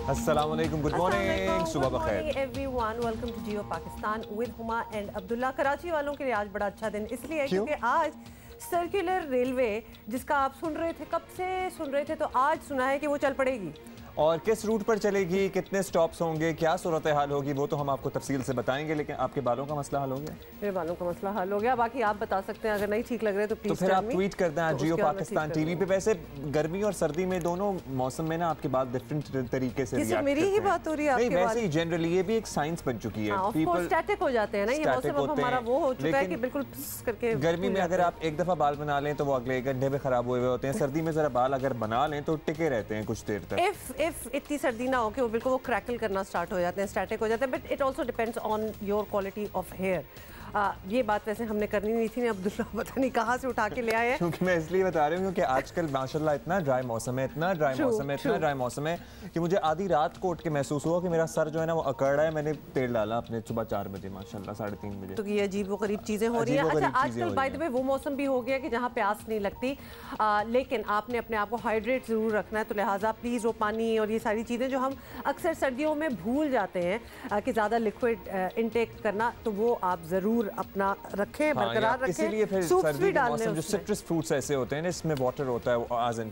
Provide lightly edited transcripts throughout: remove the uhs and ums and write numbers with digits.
अस्सलाम वालेकुम, good morning, सुबह बखैर everyone. Welcome to Geo Pakistan with Huma and Abdullah. Karachi वालों के लिए आज बड़ा अच्छा दिन इसलिए है क्योंकि आज सर्कुलर रेलवे जिसका आप सुन रहे थे, कब से सुन रहे थे, तो आज सुना है कि वो चल पड़ेगी। और किस रूट पर चलेगी, कितने स्टॉप्स होंगे, क्या सूरत हाल होगी, वो तो हम आपको तफसील से बताएंगे। लेकिन आपके बालों का मसला हल हो गया? मेरे बालों का मसला हल हो गया, बाकी आप बता सकते हैं। अगर नहीं ठीक लग रहे तो प्लीज तो फिर आप ट्वीट कर दें जियो पाकिस्तान टीवी पे। वैसे गर्मी और सर्दी में दोनों मौसम में ना आपके बात डिफरेंट तरीके से रिएक्ट मेरी ही बात हो रही है। नहीं, वैसे ही जनरली ये भी एक साइंस बन चुकी है। पीपल स्टैटिक हो जाते हैं ना, ये मौसम अब हमारा वो हो चुका है कि बिल्कुल करके। गर्मी में अगर आप एक दफा बाल बना लें तो वो अगले 1 घंटे में खराब हुए होते हैं। सर्दी में जरा बाल अगर बना लें तो टिके रहते हैं कुछ देर तक। इफ इतनी सर्दी ना हो कि वो बिल्कुल वो क्रैकल करना स्टार्ट हो जाते हैं, स्टैटिक हो जाते हैं। But it also depends on your quality of hair. ये बात वैसे हमने करनी नहीं थी, अब्दुल्ला पता नहीं कहाँ से उठा के ले आए। क्योंकि मैं इसलिए बता रही हूँ कि आजकल माशाल्लाह इतना ड्राई मौसम है, इतना ड्राई मौसम है कि मुझे आधी रात को उठ के महसूस हुआ कि मेरा सर जो है ना वो अकड़ रहा है। मैंने तेल डाला अपने सुबह 4 बजे, माशाल्लाह 3:30 बजे। तो ये अजीब व गरीब चीज़ें हो रही हैं। अच्छा, आजकल बाय द वे वो मौसम भी हो गया कि जहाँ प्यास नहीं लगती, लेकिन आपने अपने आप को हाइड्रेट ज़रूर रखना है। तो लिहाजा प्लीज़ वो पानी और ये सारी चीज़ें जो हम अक्सर सर्दियों में भूल जाते हैं कि ज़्यादा लिक्विड इनटेक करना, तो वो आप ज़रूर अपना रखें, बरकरार रखें। इसीलिए फिर सर्दी के मौसम जो सिट्रस फ्रूट्स ऐसे होते हैं ना, इसमें वाटर होता है, वो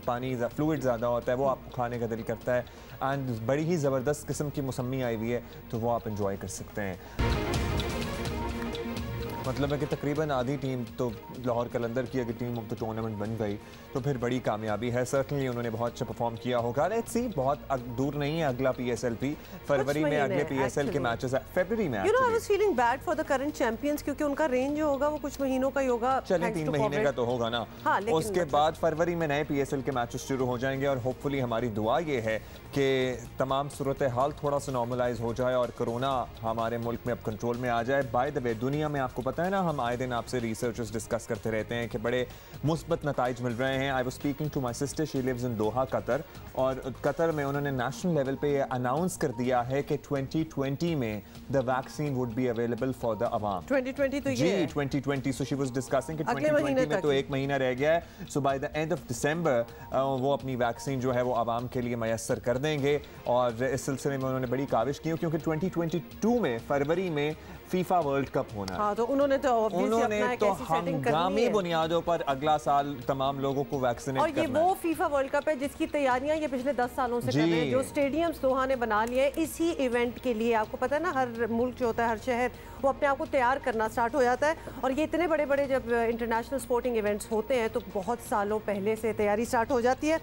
पानी फ्लूइड ज़्यादा होता है, वो आपको खाने का दिल करता है। एंड बड़ी ही ज़बरदस्त किस्म की मौसमी आई हुई है, तो वो आप इंजॉय कर सकते हैं। मतलब है कि तकरीबन आधी टीम तो लाहौर कलंदर की अगर टीम ऑफ द टूर्नामेंट बन गई तो फिर बड़ी कामयाबी है। सर्टनली उन्होंने बहुत अच्छा परफॉर्म किया होगा। लेट्स सी, बहुत दूर नहीं है अगला PSL भी। फरवरी में अगले PSL के मैचेस, फरवरी में। You know, I was feeling bad for the current champions क्योंकि उनका रेंज जो होगा वो कुछ महीनों का ही होगा। चले 3 महीने का तो होगा ना। हाँ, उसके बाद फरवरी में नए PSL के मैचेस शुरू हो जाएंगे और होपफुली हमारी दुआ ये है कि तमाम सूरत हाल थोड़ा सा नॉर्मलाइज हो जाए और कोरोना हमारे मुल्क में अब कंट्रोल में आ जाए। बाय द वे, दुनिया में आपको पता है ना, हम आए दिन आपसे रिसर्चर्स डिस्कस करते रहते हैं कि बड़े मुस्बत नताइज मिल रहे हैं। I was speaking to my sister, she lives in Doha, Qatar, और कतर में उन्होंने नेशनल लेवल पे अनाउंस कर दिया है कि 2020 में the vaccine would be available for the अवाम। 2020 तो ये है। 2020। सो शी वाज डिस्कसिंग कि 2020 में तो 1 महीना रह गया है। So by the end of December वो अपनी वैक्सीन जो है वो अवाम के लिए मैसर कर देंगे। और इस सिलसिले में उन्होंने बड़ी काविश की क्योंकि 2022 में फरवरी में फीफा वर्ल्ड कप होना है। हाँ, तो उन्होंने तो हंगामी बुनियादों पर अगला साल तमाम लोगों को वैक्सीनेट करना है। और ये वो फीफा वर्ल्ड कप है जिसकी तैयारियां ये पिछले 10 सालों से कर रहे हैं। जो स्टेडियम्स दोहा ने बना लिए इसी इवेंट के लिए। आपको पता है ना, हर मुल्क जो होता है, हर शहर वो अपने आप को तैयार करना स्टार्ट हो जाता है। और ये इतने बड़े बड़े जब इंटरनेशनल स्पोर्टिंग इवेंट्स होते हैं तो बहुत सालों पहले से तैयारी स्टार्ट हो जाती है।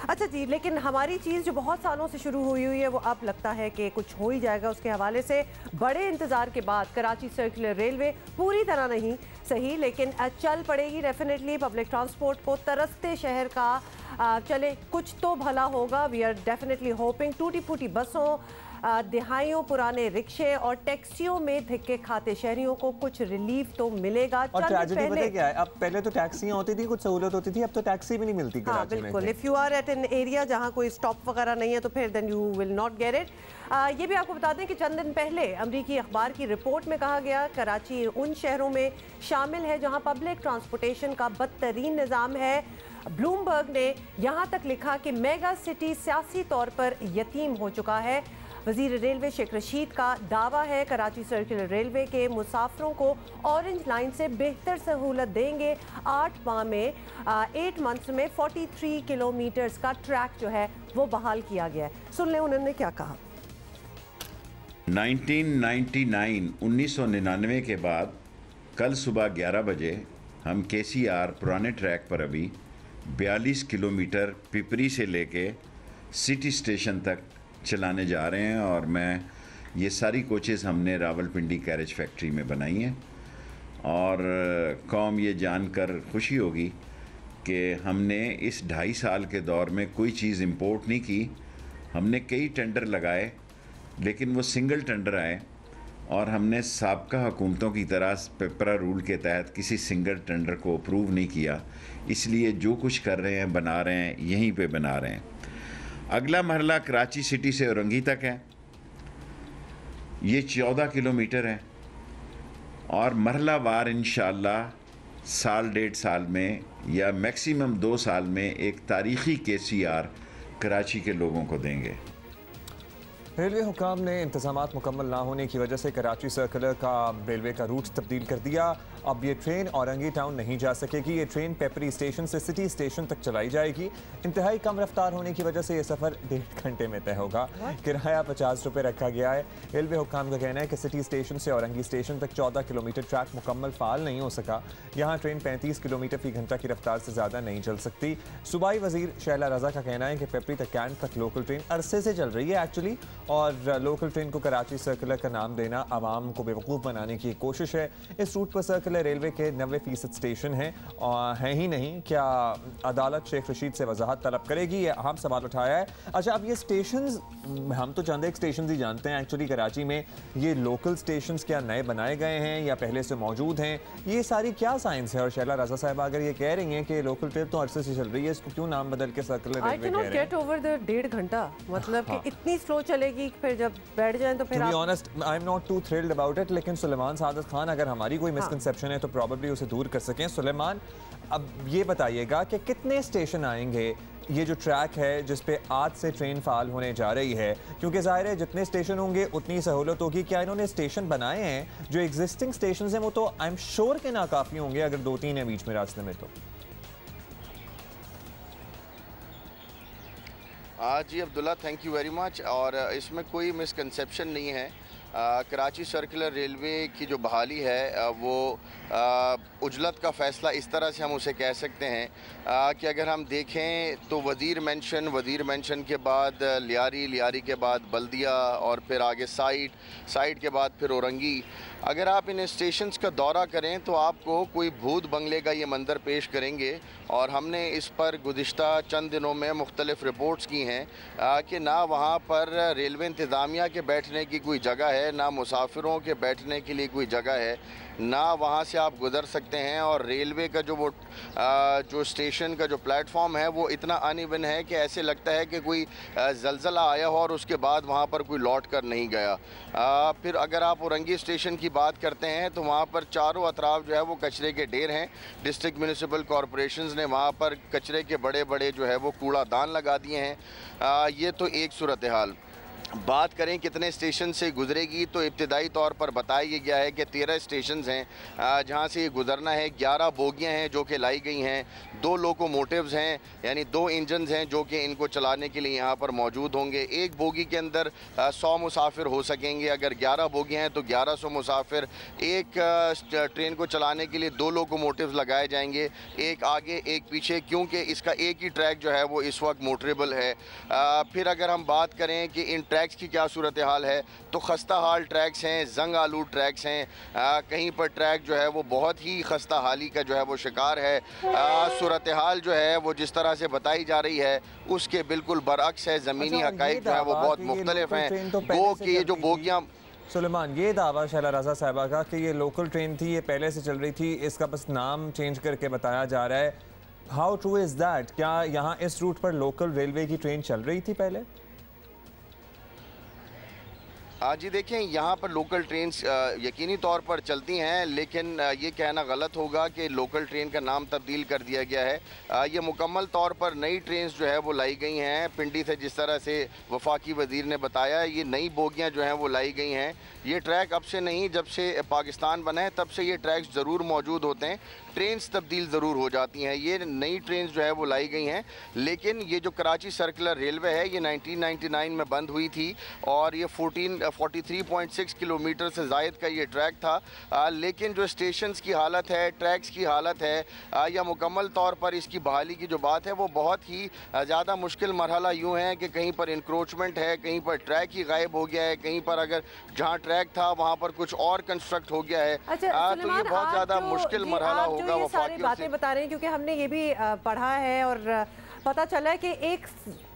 अच्छा जी, लेकिन हमारी चीज़ जो बहुत सालों से शुरू हुई है वो अब लगता है कि कुछ हो ही जाएगा। उसके हवाले से बड़े इंतज़ार के बाद कराची सर्कुलर रेलवे पूरी तरह नहीं सही लेकिन चल पड़ेगी डेफिनेटली। पब्लिक ट्रांसपोर्ट को तरसते शहर का चले कुछ तो भला होगा। We are definitely hoping. टूटी फूटी बसों, दिहाइयों पुराने रिक्शे और टैक्सियों में धक्के खाते शहरियों को कुछ रिलीफ तो मिलेगा। और ट्रेजेडी पता क्या है, अब पहले तो टैक्सियां होती थी, कुछ सहूलत होती थी, अब तो टैक्सी भी नहीं मिलती कराची में। बिल्कुल, if you are at an area जहां कोई स्टॉप वगैरह नहीं है तो फिर then you will not get it. ये भी आपको बता दें कि चंद दिन पहले अमरीकी अखबार की रिपोर्ट में कहा गया कराची उन शहरों में शामिल है जहां पब्लिक ट्रांसपोर्टेशन का बदतरीन निज़ाम है। ब्लूमबर्ग ने यहाँ तक लिखा कि मेगा सिटी सियासी तौर पर यतीम हो चुका है। वज़ीर रेलवे शेख रशीद का दावा है कराची सर्कुलर रेलवे के मुसाफिरों को ऑरेंज लाइन से बेहतर सहूलत देंगे। 8 माह में 8 मंथ्स में 43 किलोमीटर्स का ट्रैक जो है वो बहाल किया गया है। सुन लें उन्होंने क्या कहा। 1999 के बाद कल सुबह 11 बजे हम KCR पुराने ट्रैक पर अभी 42 किलोमीटर पिपरी से लेके सिटी स्टेशन तक चलाने जा रहे हैं। और मैं ये सारी कोचेज़ हमने रावलपिंडी कैरेज फैक्ट्री में बनाई हैं। और कौम ये जानकर खुशी होगी कि हमने इस 2.5 साल के दौर में कोई चीज़ इंपोर्ट नहीं की। हमने कई टेंडर लगाए लेकिन वो सिंगल टेंडर आए और हमने साबका हुकूमतों की तरह पेपरा रूल के तहत किसी सिंगल टेंडर को अप्रूव नहीं किया। इसलिए जो कुछ कर रहे हैं, बना रहे हैं, यहीं पे बना रहे हैं। अगला मरहला कराची सिटी से औरंगी तक है, ये 14 किलोमीटर है। और मरहला वार इंशाअल्लाह साल 1.5 साल में या मैक्सिमम 2 साल में एक तारीख़ी KCR कराची के लोगों को देंगे। रेलवे हुकाम ने इंतजामात मुकम्मल ना होने की वजह से कराची सर्कुलर का रेलवे का रूट तब्दील कर दिया। अब ये ट्रेन औरंगी टाउन नहीं जा सकेगी। ये ट्रेन पेपरी स्टेशन से सिटी स्टेशन तक चलाई जाएगी। इंतहाई कम रफ्तार होने की वजह से ये सफ़र 1.5 घंटे में तय होगा। किराया 50 रुपये रखा गया है। रेलवे हुकाम का कहना है कि सिटी स्टेशन से औरंगी स्टेशन तक 14 किलोमीटर ट्रैक मुकम्मल फ़ाल नहीं हो सका। यहाँ ट्रेन 35 किलोमीटर फी घंटा की रफ्तार से ज़्यादा नहीं चल सकती। सूबाई वज़ीर शैला रज़ा का कहना है कि पेपरी तक कैंट तक लोकल ट्रेन अरसे से चल रही है एक्चुअली, और लोकल ट्रेन को कराची सर्कुलर का नाम देना आवाम को बेवकूफ़ बनाने की कोशिश है। इस रूट पर सर्कुलर रेलवे के 90% स्टेशन हैं ही नहीं। क्या अदालत शेख रशीद से वजाहत तलब करेगी? ये अहम सवाल उठाया है। अच्छा, अब ये स्टेशंस, हम तो चंद एक स्टेशन ही जानते हैं एक्चुअली कराची में। ये लोकल स्टेशंस क्या नए बनाए गए हैं या पहले से मौजूद हैं? ये सारी क्या साइंस है? और शैला रज़ा साहब अगर ये कह रही हैं कि लोकल ट्रेन तो अरसे से चल रही है, इसको क्यों नाम बदल के सर्कुलर रेलवे कह रहे हैं? 1.5 घंटा मतलब कि इतनी स्लो चलेगी, फिर जब बैठ जाएं तो फिर To be honest, I'm not too thrilled about it, लेकिन सुलेमान सादत खान अगर हमारी कोई मिसकंसेप्शन है तो प्रॉब्ली उसे दूर कर सकें। सुलेमान, अब ये बताइएगा कि कितने स्टेशन आएंगे ये जो ट्रैक है जिस पे आज से ट्रेन फाल होने जा रही है? क्योंकि ज़ाहिर है जितने स्टेशन होंगे उतनी सहूलत होगी। क्या इन्होंने स्टेशन बनाए हैं? जो एग्जिस्टिंग स्टेशन हैं वो तो आई एम श्योर के नाकाफ़ी होंगे अगर 2-3 है बीच में रास्ते में तो। जी Abdullah, thank you very much. और इसमें कोई मिसकंसेप्शन नहीं है। कराची सर्कुलर रेलवे की जो बहाली है वो उजलत का फ़ैसला इस तरह से हम उसे कह सकते हैं कि अगर हम देखें तो वज़ीर मेंशन के बाद लियारी के बाद बल्दिया और फिर आगे साइड के बाद फिर औरंगी। अगर आप इन स्टेशंस का दौरा करें तो आपको कोई भूत बंगले का ये मंज़र पेश करेंगे। और हमने इस पर गुज़िश्ता चंद दिनों में मुख्तलिफ़ रिपोर्ट्स की हैं कि ना वहाँ पर रेलवे इंतज़ामिया के बैठने की कोई जगह है, ना मुसाफिरों के बैठने के लिए कोई जगह है, ना वहाँ से आप गुज़र सकते हैं। और रेलवे का जो स्टेशन का जो प्लेटफॉर्म है वो इतना अनइवन है कि ऐसे लगता है कि कोई ज़लज़ला आया हो और उसके बाद वहाँ पर कोई लौट कर नहीं गया। फिर अगर आप औरंगी स्टेशन की बात करते हैं तो वहाँ पर चारों अतराफ जो है वो कचरे के ढेर हैं। डिस्ट्रिक्ट म्यूनिसिपल कॉरपोरेशंस ने वहाँ पर कचरे के बड़े जो है वो कूड़ादान लगा दिए हैं। ये तो एक सूरत हाल। बात करें कितने स्टेशन से गुजरेगी तो इब्तिदाई तौर पर बताया गया है कि 13 स्टेशन हैं जहां से ये गुजरना है। 11 बोगियां हैं जो कि लाई गई हैं। 2 लोकोमोटिव्स हैं, यानी 2 इंजन्स हैं जो कि इनको चलाने के लिए यहाँ पर मौजूद होंगे। एक बोगी के अंदर 100 मुसाफिर हो सकेंगे। अगर 11 बोगियां हैं तो 1100 मुसाफिर। एक ट्रेन को चलाने के लिए 2 लोकोमोटिव्स लगाए जाएंगे, एक आगे एक पीछे, क्योंकि इसका एक ही ट्रैक जो है वो इस वक्त मोटरेबल है। फिर अगर हम बात करें कि इन ट्रैक्स की क्या सूरत हाल है तो खस्ता हाल ट्रैक्स हैं, जंग आलूद ट्रैक्स हैं। कहीं पर ट्रैक जो है वो बहुत ही खस्ता हाली का जो है वो शिकार है। सूरत हाल जो है वो जिस तरह से बताई जा रही है उसके बिल्कुल बरअक्स है। ज़मीनी हक़ाइक़ जो है वो बहुत मुख्तलिफ हैं। गो कि ये जो बोगियाँ सुलेमान, ये दावा शैला रज़ा साहिबा का कि ये लोकल ट्रेन थी, ये पहले से चल रही थी, इसका बस नाम चेंज करके बताया जा रहा है। How true is that? क्या यहाँ इस रूट पर लोकल रेलवे की ट्रेन चल रही थी पहले? जी देखें, यहाँ पर लोकल ट्रेन्स यकीनी तौर पर चलती हैं, लेकिन ये कहना गलत होगा कि लोकल ट्रेन का नाम तब्दील कर दिया गया है। ये मुकम्मल तौर पर नई ट्रेन्स जो है वो लाई गई हैं पिंडी से। जिस तरह से वफाकी वज़ीर ने बताया, ये नई बोगियाँ जो हैं वो लाई गई हैं। ये ट्रैक अब से नहीं, जब से पाकिस्तान बना है तब से ये ट्रैक्स ज़रूर मौजूद होते हैं। ट्रेन्स तब्दील ज़रूर हो जाती हैं। ये नई ट्रेन्स जो है वो लाई गई हैं। लेकिन ये जो कराची सर्कुलर रेलवे है ये 1999 में बंद हुई थी और ये 43.6 किलोमीटर से ज़ायद का ये ट्रैक था। लेकिन जो स्टेशंस की हालत है, ट्रैक्स की हालत है, या मुकम्मल तौर पर इसकी बहाली की जो बात है वो बहुत ही ज़्यादा मुश्किल मरहला यूँ है कि कहीं पर इंक्रोचमेंट है, कहीं पर ट्रैक ही गायब हो गया है, कहीं पर अगर जहाँ ट्रैक था वहाँ पर कुछ और कंस्ट्रक्ट हो गया है। तो ये बहुत ज़्यादा मुश्किल मरहला होगा। ये सारी बातें बता रहे हैं क्योंकि हमने ये भी पढ़ा है और पता चला है कि एक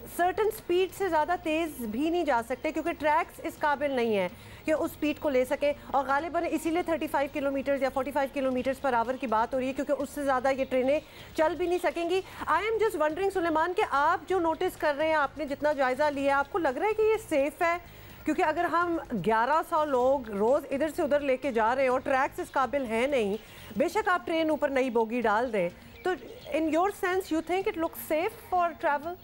सर्टन स्पीड से ज़्यादा तेज़ भी नहीं जा सकते क्योंकि ट्रैक्स इस काबिल नहीं है कि उस स्पीड को ले सके। और गालिबन इसीलिए 35 किलोमीटर या 45 किलोमीटर पर आवर की बात हो रही है क्योंकि उससे ज़्यादा ये ट्रेनें चल भी नहीं सकेंगी। I am just wondering Suleman कि आप जो नोटिस कर रहे हैं, आपने जितना जायज़ा लिया, आपको लग रहा है कि ये सेफ़ है? क्योंकि अगर हम 1100 लोग रोज़ इधर से उधर लेके जा रहे हैं और ट्रैक्स इस काबिल हैं नहीं, बेशक आप ट्रेन ऊपर नई बोगी डाल दें, तो in your sense you think it looks safe for travel?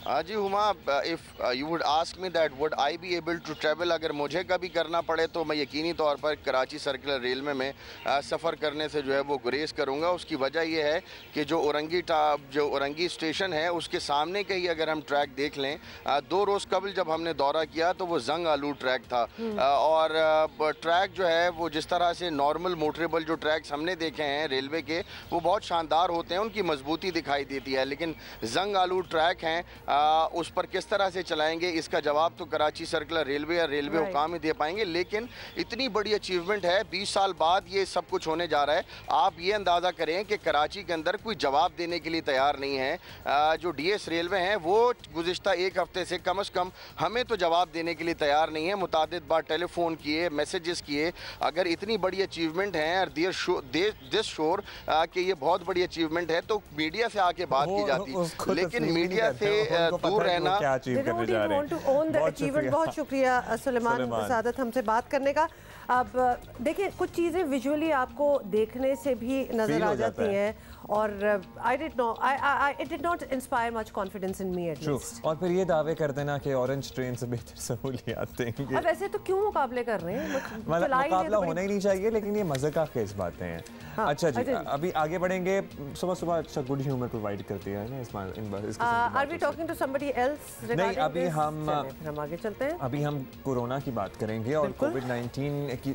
जी Huma, if you would ask me that would I be able to travel, अगर मुझे कभी करना पड़े तो मैं यकीनी तौर पर कराची सर्कुलर रेलवे में सफ़र करने से जो है वो गुरेज करूँगा। उसकी वजह यह है कि जो औरंगी स्टेशन है उसके सामने के ही अगर हम ट्रैक देख लें, 2 रोज़ कबल जब हमने दौरा किया तो वो जंग आलू ट्रैक था। और ट्रैक जो है वो जिस तरह से नॉर्मल मोटरेबल जो ट्रैक्स हमने देखे हैं रेलवे के, वो बहुत शानदार होते हैं, उनकी मजबूती दिखाई देती है, लेकिन जंग आलू ट्रैक हैं, उस पर किस तरह से चलाएंगे इसका जवाब तो कराची सर्कुलर रेलवे या रेलवे हुकाम ही दे पाएंगे। लेकिन इतनी बड़ी अचीवमेंट है, 20 साल बाद ये सब कुछ होने जा रहा है। आप ये अंदाज़ा करें कि कराची के अंदर कोई जवाब देने के लिए तैयार नहीं है। जो डीएस रेलवे हैं वो गुज़िश्ता 1 हफ्ते से कम हमें तो जवाब देने के लिए तैयार नहीं है। मुतादिद बार टेलीफोन किए, मैसेजेस किए। अगर इतनी बड़ी अचीवमेंट है और दिस शोर कि ये बहुत बड़ी अचीवमेंट है तो मीडिया से आके बात की जाती, लेकिन मीडिया से दूर रहना। बहुत शुक्रिया सुलेमान सादत हमसे बात करने का। अब देखिए, कुछ चीज़ें विजुअली आपको देखने से भी नजर आ जाती हैं और it did not inspire much confidence in me at least। और फिर ये दावे कर देना कि ऑरेंज ट्रेन से बेहतर सहूलियात देंगे। अब ऐसे तो क्यों मुकाबले कर रहे हैं? मुकाबला होना ही नहीं चाहिए, लेकिन ये मजे का खेस बातें हैं। हाँ, अच्छा जी, अभी आगे बढ़ेंगे। सुबह अच्छा गुड ह्यूमर प्रोवाइड करती है ना। Are we talking to somebody else? नहीं, अभी हम आगे चलते हैं। अभी हम कोरोना की बात करेंगे और कोविड-19 की।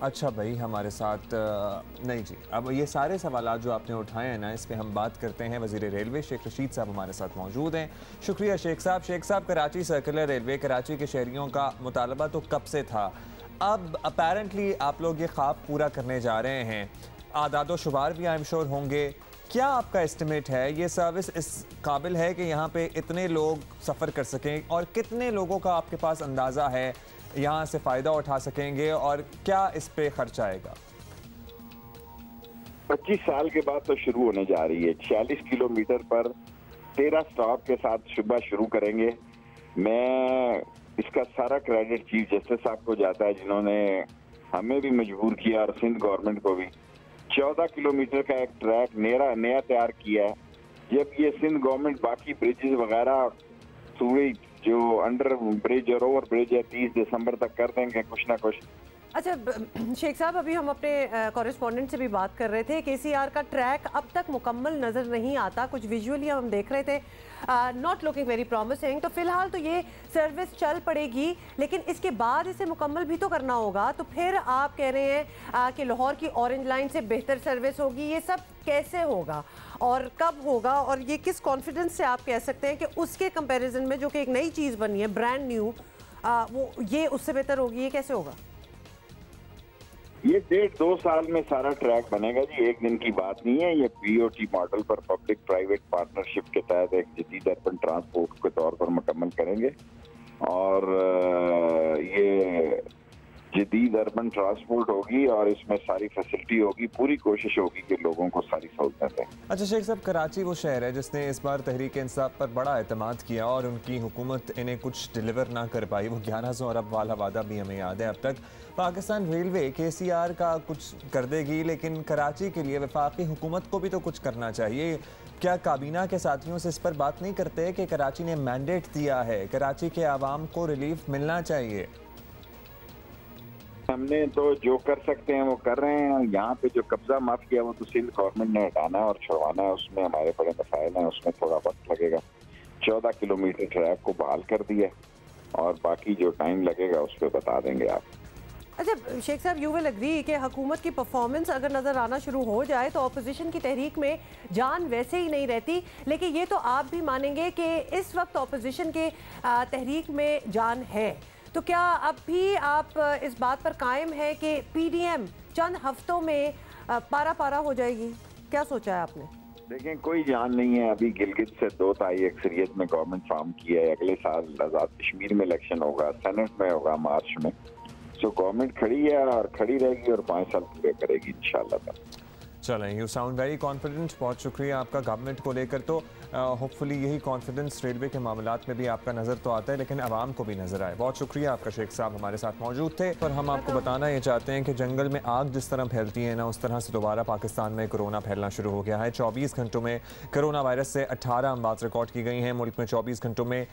अच्छा भाई, हमारे साथ नहीं जी, अब ये सारे सवाल जो आपने उठाए हैं ना, इस पे हम बात करते हैं। वज़ीर रेलवे शेख रशीद साहब हमारे साथ मौजूद हैं। शुक्रिया शेख साहब। शेख साहब, कराची सर्कुलर रेलवे कराची के शहरियों का मुतालबा तो कब से था, अब अपेरेंटली आप लोग ये ख्वाब पूरा करने जा रहे हैं। आदादो शुमार भी आई एम श्योर होंगे। क्या आपका एस्टिमेट है, ये सर्विस इस काबिल है कि यहाँ पे इतने लोग सफ़र कर सकें, और कितने लोगों का आपके पास अंदाज़ा है यहाँ से फ़ायदा उठा सकेंगे, और क्या इस पे खर्च आएगा? 25 साल के बाद तो शुरू होने जा रही है। 46 किलोमीटर पर 13 स्टॉप के साथ सुबह शुरू करेंगे। मैं इसका सारा क्रेडिट चीफ जस्टिस साहब को जाता है, जिन्होंने हमें भी मजबूर किया और सिंध गवर्नमेंट को भी। 14 किलोमीटर का एक ट्रैक नया तैयार किया है। जब ये सिंध गवर्नमेंट बाकी ब्रिजेस वगैरह सूरी जो अंडर ब्रिज और ओवर ब्रिज है 30 दिसंबर तक कर देंगे कुछ ना कुछ। अच्छा शेख साहब, अभी हम अपने कॉरेस्पॉन्डेंट से भी बात कर रहे थे। केसीआर का ट्रैक अब तक मुकम्मल नज़र नहीं आता, कुछ विजुअली हम देख रहे थे, नॉट लुकिंग वेरी प्रॉमिसिंग। तो फिलहाल तो ये सर्विस चल पड़ेगी, लेकिन इसके बाद इसे मुकम्मल भी तो करना होगा। तो फिर आप कह रहे हैं कि लाहौर की ऑरेंज लाइन से बेहतर सर्विस होगी, ये सब कैसे होगा और कब होगा, और ये किस कॉन्फिडेंस से आप कह सकते हैं कि उसके कंपैरिजन में जो कि एक नई चीज़ बनी है, ब्रांड न्यू, वो ये उससे बेहतर होगी? ये कैसे होगा? ये 1.5-2 साल में सारा ट्रैक बनेगा जी, एक दिन की बात नहीं है। ये बीओटी मॉडल पर पब्लिक प्राइवेट पार्टनरशिप के तहत एक जदीद अर्बन ट्रांसपोर्ट के तौर पर मुकम्मल करेंगे, और ये जदीद अर्बन ट्रांसपोर्ट होगी और इसमें सारी फैसिलिटी होगी। पूरी कोशिश होगी कि लोगों को सारी सहूलतें दें। अच्छा शेख साहब, कराची वो शहर है जिसने इस बार तहरीक इंसाफ पर बड़ा एतमाद किया और उनकी हुकूमत इन्हें कुछ डिलीवर ना कर पाई। वो 1100 अरब वाला वादा भी हमें याद है। अब तक पाकिस्तान रेलवे केसीआर का कुछ कर देगी, लेकिन कराची के लिए वफाकी हुकूमत को भी तो कुछ करना चाहिए। क्या काबीना के साथियों से इस पर बात नहीं करते कि कराची ने मैंडेट दिया है, कराची के आवाम को रिलीफ मिलना चाहिए? हमने तो जो कर सकते हैं वो कर रहे हैं। यहाँ पे जो कब्जा माफ किया वो तो सिंध गवर्नमेंट ने हटाना है और छुड़वाना है, उसमें हमारे बड़े मसाइल हैं, उसमें थोड़ा वक्त लगेगा। 14 किलोमीटर ट्रैक को बहाल कर दिया और बाकी जो टाइम लगेगा उस पर बता देंगे आप। अच्छा शेख साहब, यू विल एग्री कि हुकूमत की परफॉर्मेंस अगर नज़र आना शुरू हो जाए तो अपोजिशन की तहरीक में जान वैसे ही नहीं रहती, लेकिन ये तो आप भी मानेंगे कि इस वक्त अपोजिशन के तहरीक में जान है। तो क्या अब भी आप इस बात पर कायम है कि पीडीएम चंद हफ्तों में पारा हो जाएगी? क्या सोचा है आपने? देखें, कोई जान नहीं है। अभी गिलगित से 2 ताई अक्सरियत में गवर्नमेंट फॉर्म किया है। अगले साल आज़ाद कश्मीर में इलेक्शन होगा, सेनेट में होगा मार्च में। सो गवर्नमेंट खड़ी है और खड़ी रहेगी और 5 साल पूरे करेगी इंशाल्लाह। चलें, यू साउंड वेरी कॉन्फिडेंट। बहुत शुक्रिया आपका गवर्नमेंट को लेकर। तो होपफुली यही कॉन्फिडेंस रेलवे के मामलात में भी आपका नज़र तो आता है, लेकिन आवाम को भी नज़र आए। बहुत शुक्रिया आपका शेख साहब, हमारे साथ मौजूद थे। और हम आपको बताना ये चाहते हैं कि जंगल में आग जिस तरह फैलती है ना, उस तरह से दोबारा पाकिस्तान में कोरोना फैलना शुरू हो गया है। 24 घंटों में कोरोना वायरस से 18 अमवात रिकॉर्ड की गई हैं। मुल्क में 24 घंटों में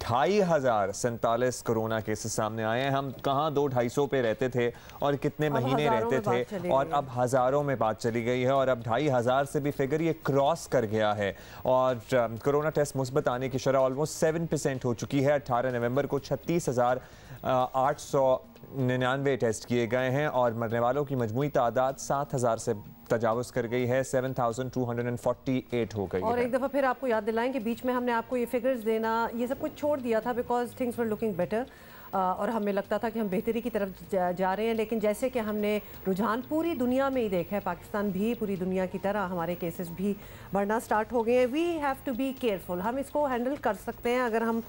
2547 कोरोना केसेस सामने आए हैं। हम कहाँ 200-250 पे रहते थे और कितने महीने रहते थे, और अब हज़ारों में बात चली गई है, और अब 2500 से भी फिगर ये क्रॉस कर गया है। और कोरोना टेस्ट मुस्बत आने की शरह ऑलमोस्ट 7% हो चुकी है। 18 नवंबर को 36,899 टेस्ट किए गए हैं और मरने वालों की मजमूई तादाद 7,000 से तजावुज़ कर गई है, 7,248 हो गई। और एक दफ़ा फिर आपको याद दिलाएं कि बीच में हमने आपको ये फिगर्स देना, ये सब कुछ छोड़ दिया था because things were looking better, और हमें लगता था कि हम बेहतरी की तरफ जा रहे हैं। लेकिन जैसे कि हमने रुझान पूरी दुनिया में ही देखा है, पाकिस्तान भी पूरी दुनिया की तरह हमारे केसेस भी बढ़ना स्टार्ट हो गए हैं। We have to be careful. हम इसको हैंडल कर सकते हैं अगर हम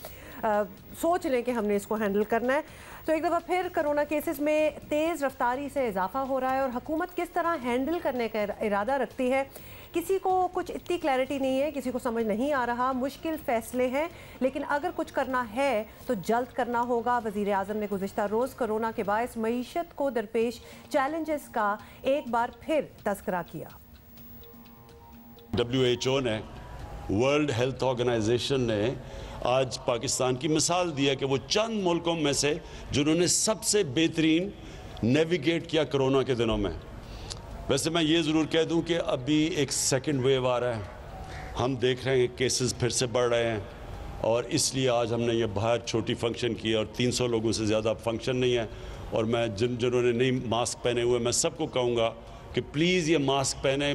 सोच लें कि हमने इसको हैंडल करना है। तो एक दफ़ा फिर कोरोना केसेस में तेज़ रफ्तारी से इजाफा हो रहा है, और हुकूमत किस तरह हैंडल करने का इरादा रखती है, किसी को कुछ इतनी क्लैरिटी नहीं है, किसी को समझ नहीं आ रहा। मुश्किल फ़ैसले हैं, लेकिन अगर कुछ करना है तो जल्द करना होगा। वज़ीर आज़म ने गुज़िश्ता रोज़ कोरोना के बायस मईशत को दरपेश चैलेंजेस का एक बार फिर तज़किरा किया। WHO ने, वर्ल्ड हेल्थ ऑर्गेनाइजेशन ने आज पाकिस्तान की मिसाल दी है कि वो चंद मुल्कों में से जिन्होंने सबसे बेहतरीन नेविगेट किया कोरोना के दिनों में। वैसे मैं ये ज़रूर कह दूं कि अभी एक सेकंड वेव आ रहा है, हम देख रहे हैं केसेस फिर से बढ़ रहे हैं, और इसलिए आज हमने ये बाहर छोटी फंक्शन की और 300 लोगों से ज़्यादा फंक्शन नहीं है। और मैं जिन्होंने नहीं मास्क पहने हुए, मैं सबको कहूँगा कि प्लीज़ ये मास्क पहने,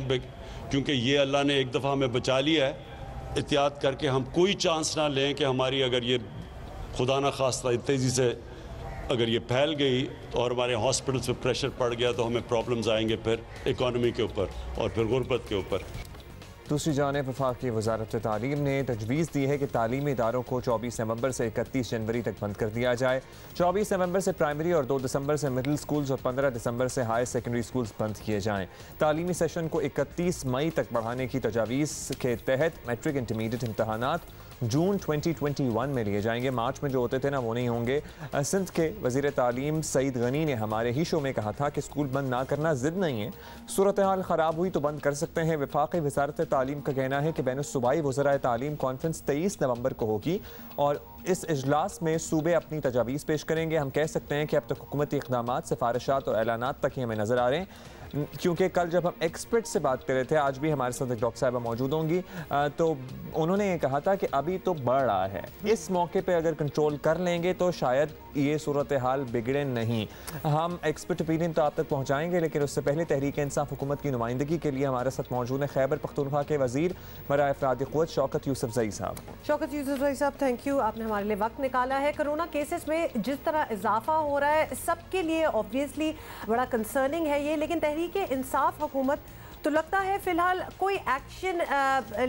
क्योंकि ये अल्लाह ने एक दफ़ा हमें बचा लिया है। एहतियात करके हम कोई चांस ना लें कि हमारी अगर ये खुदा ना खास्ता तेज़ी से अगर ये फैल गई और हमारे हॉस्पिटल्स पे प्रेशर पड़ गया तो हमें प्रॉब्लम्स आएंगे फिर इकॉनमी के ऊपर और फिर गुर्बत के ऊपर। दूसरी जानिब वफाकी वज़ारत तालीम ने तजवीज़ दी है कि तालीमी इदारों को 24 नवंबर से 31 जनवरी तक बंद कर दिया जाए। 24 नवंबर से प्राइमरी और 2 दिसंबर से मिडिल स्कूल्स और 15 दिसंबर से हायर सेकेंडरी स्कूल्स बंद किए जाएँ। तालीमी सेशन को 31 मई तक बढ़ाने की तजावीज़ के तहत मैट्रिक इंटरमीडिएट इम्तहानात जून 2021 में लिए जाएंगे। मार्च में जो होते थे ना, वो नहीं होंगे। सिंध के वज़ीर तालीम सईद गनी ने हमारे ही शो में कहा था कि स्कूल बंद ना करना ज़िद नहीं है, सूरत हाल ख़राब हुई तो बंद कर सकते हैं। वफाकी वज़ारत तालीम का कहना है कि बैनुस्सूबाई वज़राए तालीम कॉन्फ्रेंस 23 नवंबर को होगी और इस इजलास में सूबे अपनी तजावीज़ पेश करेंगे। हम कह सकते हैं कि अब तक हुकूमती इक़दामात, सिफारिशात और ऐलानात तक ही हमें नज़र आ रहे हैं, क्योंकि कल जब हम एक्सपर्ट से बात कर रहे थे, आज भी हमारे साथ एक डॉक्टर साहिबा मौजूद होंगी, तो उन्होंने ये कहा था कि अभी तो बढ़ रहा है, इस मौके पे अगर कंट्रोल कर लेंगे तो शायद ये सूरत हाल बिगड़े नहीं। हम एक्सपर्ट ओपिनियन तो आप तक पहुँचाएंगे, लेकिन उससे पहले तहरीक इंसाफ हुकूमत की नुमाइंदगी के लिए हमारे साथ मौजूद है खैबर पख्तूनख्वा के वज़ीर बराए अफरादी क़ुव्वत शौकत यूसुफ़ज़ई साहब। शौकत यूसुफ़ज़ई साहब, थैंक यू, आपने हमारे लिए वक्त निकाला है। कोरोना केसेस में जिस तरह इजाफा हो रहा है सबके लिए ऑब्वियसली बड़ा कंसर्निंग है ये, लेकिन तहरीक इंसाफ हुकूमत तो लगता है फिलहाल कोई एक्शन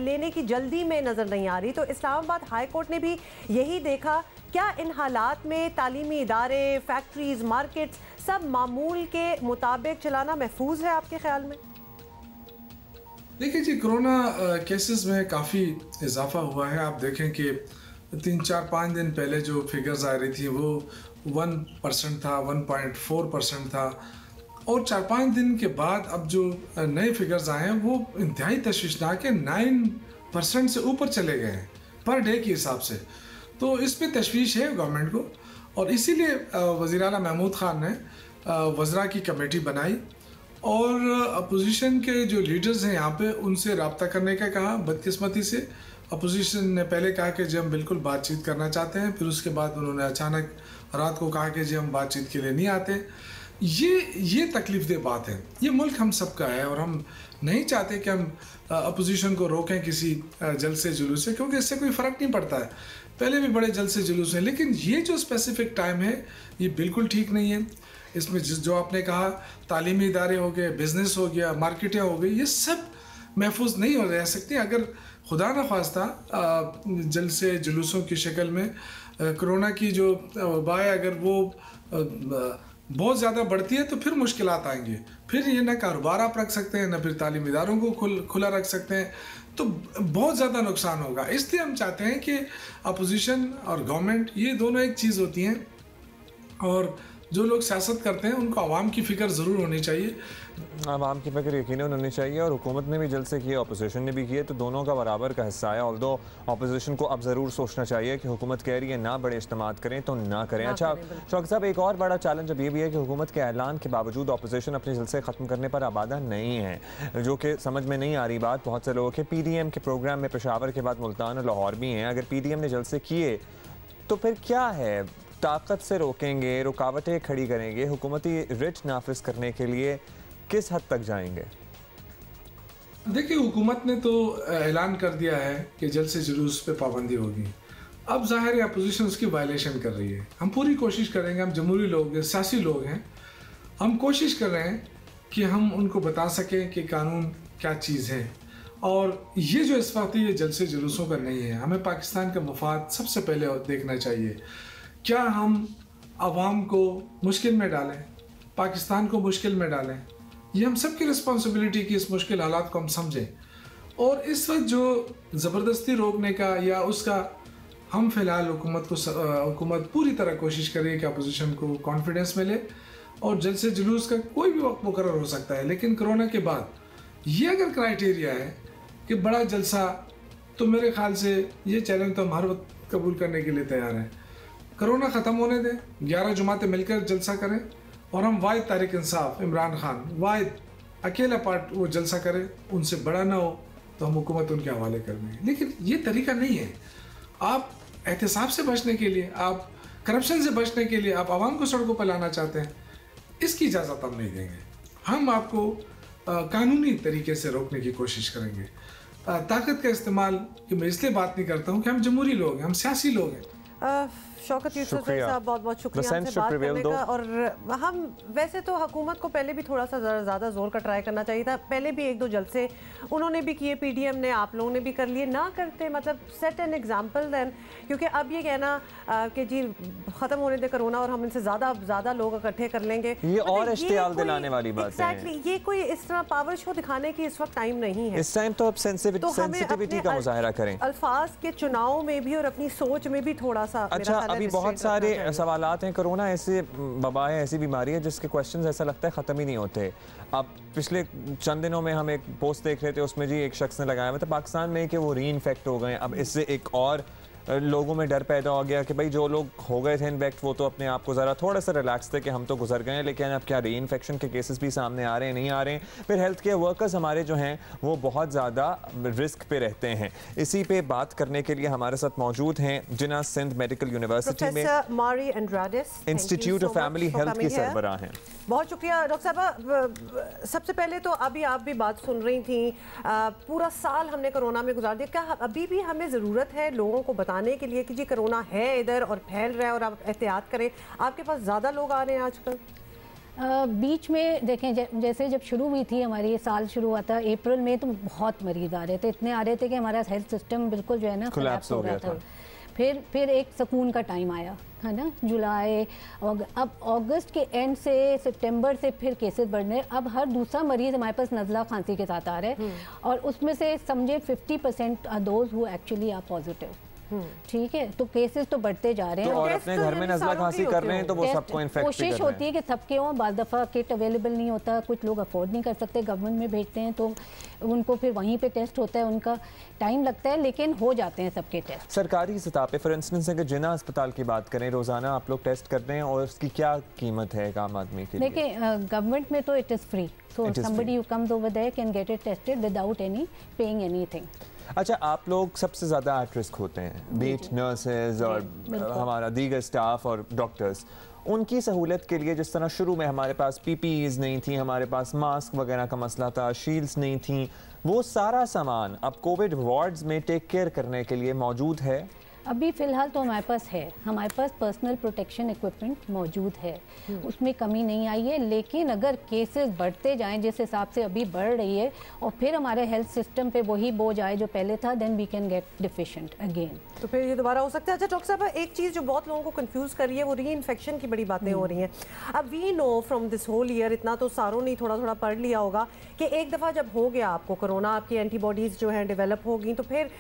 लेने की जल्दी में नज़र नहीं आ रही। तो इस्लामाबाद हाई कोर्ट ने भी यही देखा। क्या इन हालात में तालीमी इदारे, फैक्ट्रीज, मार्केट्स सब मामूल के मुताबिक चलाना महफूज है आपके ख्याल में? देखिए जी, कोरोना केसेस में काफ़ी इजाफा हुआ है। आप देखें कि 3-4-5 दिन पहले जो फिगर्स आ रही थी वो 1% था, 1.4% था, और 4-5 दिन के बाद अब जो नए फिगर्स आए हैं वो इंतहाई तशवीशनाक है, 9% से ऊपर चले गए हैं पर डे के हिसाब से। तो इस पर तशवीश है गवर्नमेंट को, और इसीलिए वज़ीर आला महमूद ख़ान ने वज़रा की कमेटी बनाई और अपोजिशन के जो लीडर्स हैं यहाँ पे उनसे रब्ता करने का कहा। बदकिस्मती से अपोजिशन ने पहले कहा कि जी हम बिल्कुल बातचीत करना चाहते हैं, फिर उसके बाद उन्होंने अचानक रात को कहा कि जी हम बातचीत के लिए नहीं आते। ये तकलीफ़देह बात है। ये मुल्क हम सब का है और हम नहीं चाहते कि हम अपोजिशन को रोकें किसी जलसे जुलूस से, क्योंकि इससे कोई फ़र्क नहीं पड़ता है। पहले भी बड़े जलसे जुलूस हैं, लेकिन ये जो स्पेसिफिक टाइम है ये बिल्कुल ठीक नहीं है। इसमें जो आपने कहा तालीमी इदारे हो गए, बिज़नेस हो गया, मार्केटें हो गई, ये सब महफूज नहीं हो रह सकती अगर खुदा न ख्वास्ता जलसे जुलूसों की शक्ल में कोरोना की जो वबा है अगर वो बहुत ज़्यादा बढ़ती है तो फिर मुश्किलात आएंगी। फिर ये ना कारोबार आप रख सकते हैं, ना फिर तालीमी इदारों को खुला रख सकते हैं। तो बहुत ज़्यादा नुकसान होगा। इसलिए हम चाहते हैं कि अपोजिशन और गवर्नमेंट ये दोनों एक चीज़ होती हैं, और जो लोग सियासत करते हैं उनको आवाम की फ़िक्र ज़रूर होनी चाहिए। आवाम की फ़िक्र यकीनन होनी चाहिए, और हुकूमत ने भी जल्द से किया, अपोजिशन ने भी किए, तो दोनों का बराबर का हिस्सा है। ऑल्दो अपोजिशन को अब ज़रूर सोचना चाहिए कि हुकूमत कह रही है ना बड़े इज्तिमात करें तो ना करें। अच्छा शौकत साहब, एक और बड़ा चैलेंज अब ये भी है कि हुकूमत के ऐलान के बावजूद अपोजिशन अपने जलसे ख़त्म करने पर आबादा नहीं है, जो कि समझ में नहीं आ रही बात बहुत से लोगों के। PDM के प्रोग्राम में पेशावर के बाद मुल्तान और लाहौर भी हैं। अगर PDM ने जलसे किए तो फिर क्या है, ताकत से रोकेंगे, रुकावटें खड़ी करेंगे, हुकूमती रिट नाफिज करने के लिए किस हद तक जाएंगे? देखिए, हुकूमत ने तो ऐलान कर दिया है कि जलसे जुलूस पे पाबंदी होगी। अब जाहिर है अपोजिशन उसकी वायलेशन कर रही है। हम पूरी कोशिश करेंगे, हम जमहूरी लोग हैं, सियासी लोग हैं, हम कोशिश कर रहे हैं कि हम उनको बता सकें कि कानून क्या चीज़ है। और ये जो इस वक्त ये जलसे जुलूसों का नहीं है, हमें पाकिस्तान का मफाद सबसे पहले देखना चाहिए। क्या हम आवाम को मुश्किल में डालें, पाकिस्तान को मुश्किल में डालें? ये हम सब की रिस्पॉन्सिबिलिटी की इस मुश्किल हालात को हम समझें। और इस वक्त जो ज़बरदस्ती रोकने का या उसका, हम फ़िलहाल हुकूमत पूरी तरह कोशिश करे कि अपोजिशन को कॉन्फिडेंस मिले, और जलसे जुलूस का कोई भी वक्त मुकर्रर हो सकता है। लेकिन कोरोना के बाद ये अगर क्राइटेरिया है कि बड़ा जलसा, तो मेरे ख्याल से ये चैलेंज तो हम हर वक्त कबूल करने के लिए तैयार हैं। कोरोना ख़त्म होने दें, 11 जमातें मिलकर जलसा करें, और हम वाहिद तारिक इंसाफ इमरान खान वाहिद अकेला पार्ट वो जलसा करे, उनसे बड़ा ना हो तो हम हुकूमत उनके हवाले कर दें। लेकिन ये तरीका नहीं है। आप एहतसाब से बचने के लिए, आप करप्शन से बचने के लिए आप आवाम को सड़कों पर लाना चाहते हैं, इसकी इजाज़त हम नहीं देंगे। हम आपको कानूनी तरीके से रोकने की कोशिश करेंगे। ताकत का इस्तेमाल कि मैं इसलिए बात नहीं करता हूँ कि हम जमहूरी लोग हैं, हम सियासी लोग हैं। शौकत यूसुफ साहब, बहुत बहुत शुक्रिया हमसे बात करने का। और हम वैसे तो हुकूमत को पहले भी थोड़ा सा ज़्यादा जोर का ट्राई करना चाहिए था। पहले भी एक दो जलसे उन्होंने भी किए, PDM ने, आप लोगों ने भी कर लिए। ना करते, मतलब सेट एन एग्जाम्पल देन। क्योंकि अब ये कहना कि जी ख़त्म होने दे कोरोना और हम इनसे ज़्यादा लोग इकट्ठे कर लेंगे, ये और इश्तियाल दिलाने वाली बात है। एग्जैक्टली, ये कोई इस तरह पावर शो दिखाने की इस वक्त टाइम नहीं है। इस टाइम तो अब सेंसिटिविटी का मुजाहरा करें, अल्फाज के चुनाव में भी और अपनी सोच में भी थोड़ा सा। अच्छा, अभी बहुत सारे सवालात हैं। कोरोना ऐसे वबा है, ऐसी बीमारी है जिसके क्वेश्चंस ऐसा लगता है ख़त्म ही नहीं होते। अब पिछले चंद दिनों में हम एक पोस्ट देख रहे थे, उसमें जी एक शख्स ने लगाया मतलब पाकिस्तान में कि वो री इन्फेक्ट हो गए। अब इससे एक और लोगों में डर पैदा हो गया कि भाई जो लोग हो गए थे इन्फेक्ट वो तो अपने आप को ज़रा थोड़ा सा रिलैक्स थे कि हम तो गुजर गए, लेकिन अब क्या री इन्फेक्शन के केसेस भी सामने आ रहे हैं, नहीं आ रहे हैं। फिर हेल्थ केयर वर्कर्स हमारे जो हैं वो बहुत ज़्यादा रिस्क पे रहते हैं। इसी पे बात करने के लिए हमारे साथ मौजूद हैं जिन्ना सिंध मेडिकल यूनिवर्सिटी में इंस्टीट्यूट ऑफ फैमिली हेल्थ की सरबराह हैं। बहुत शुक्रिया डॉक्टर साहब। सबसे पहले तो अभी आप भी बात सुन रही थी, पूरा साल हमने कोरोना में गुजार दिया। क्या अभी भी हमें ज़रूरत है लोगों को बताने के लिए कि जी कोरोना है इधर और फैल रहा है और आप एहतियात करें? आपके पास ज़्यादा लोग आ रहे हैं आजकल? बीच में देखें, जैसे जब शुरू हुई थी हमारी, ये साल शुरू हुआ था अप्रैल में, तो बहुत मरीज़ आ रहे थे, इतने आ रहे थे कि हमारा हेल्थ सिस्टम बिल्कुल जो है ना कोलैप्स हो गया था। फिर एक सुकून का टाइम आया है ना, जुलाई, अब अगस्त के एंड से सितंबर से फिर केसेस बढ़ने। अब हर दूसरा मरीज़ हमारे पास नज़ला खांसी के साथ आ रहा है, और उसमें से समझे 50% are those who actually are positive. ठीक है, तो केसेस तो बढ़ते जा रहे हैं। तो और अपने घर में नज़ला खांसी कर रहे हैं तो वो सबको इन्फेक्ट कर रहे हैं। कोशिश होती है कि सबके हों, बाज़ दफ़ा किट अवेलेबल नहीं होता, कुछ लोग अफोर्ड नहीं कर सकते, गवर्नमेंट में भेजते हैं तो उनको फिर वहीं पे टेस्ट होता है, उनका टाइम लगता है, लेकिन हो जाते हैं सबके टेस्ट। सरकारी सतह पे फॉर इंस्टेंस अगर जिन्ना अस्पताल की बात करें, रोज़ाना आप लोग टेस्ट करते हैं और उसकी क्या कीमत है एक आम आदमी के लिए? देखिए, गवर्नमेंट में तो it is free, so somebody who comes over there can get it tested without any paying anything. अच्छा, आप लोग सबसे ज़्यादा एट रिस्क होते हैं, बीट नर्सेज और हमारा दीगर स्टाफ और डॉक्टर्स, उनकी सहूलत के लिए जिस तरह शुरू में हमारे पास PPEs नहीं थी, हमारे पास मास्क वगैरह का मसला था, शील्ड्स नहीं थी, वो सारा सामान अब कोविड वार्ड्स में टेक केयर करने के लिए मौजूद है? अभी फ़िलहाल तो हमारे पास है, हमारे पास पर्सनल प्रोटेक्शन इक्विपमेंट मौजूद है, उसमें कमी नहीं आई है। लेकिन अगर केसेस बढ़ते जाएं जिस हिसाब से अभी बढ़ रही है और फिर हमारे हेल्थ सिस्टम पे वही बोझ आए जो पहले था, then we can get deficient again, तो फिर ये दोबारा हो सकता है। अच्छा डॉक्टर साहब, एक चीज़ जो बहुत लोगों को कंफ्यूज कर रही है वो री इन्फेक्शन की बड़ी बातें हो रही हैं। अब we know from this whole year, इतना तो सारों ने थोड़ा थोड़ा पढ़ लिया होगा कि एक दफ़ा जब हो गया आपको कोरोना, आपकी एंटीबॉडीज़ जो हैं डेवलप होगी, तो फिर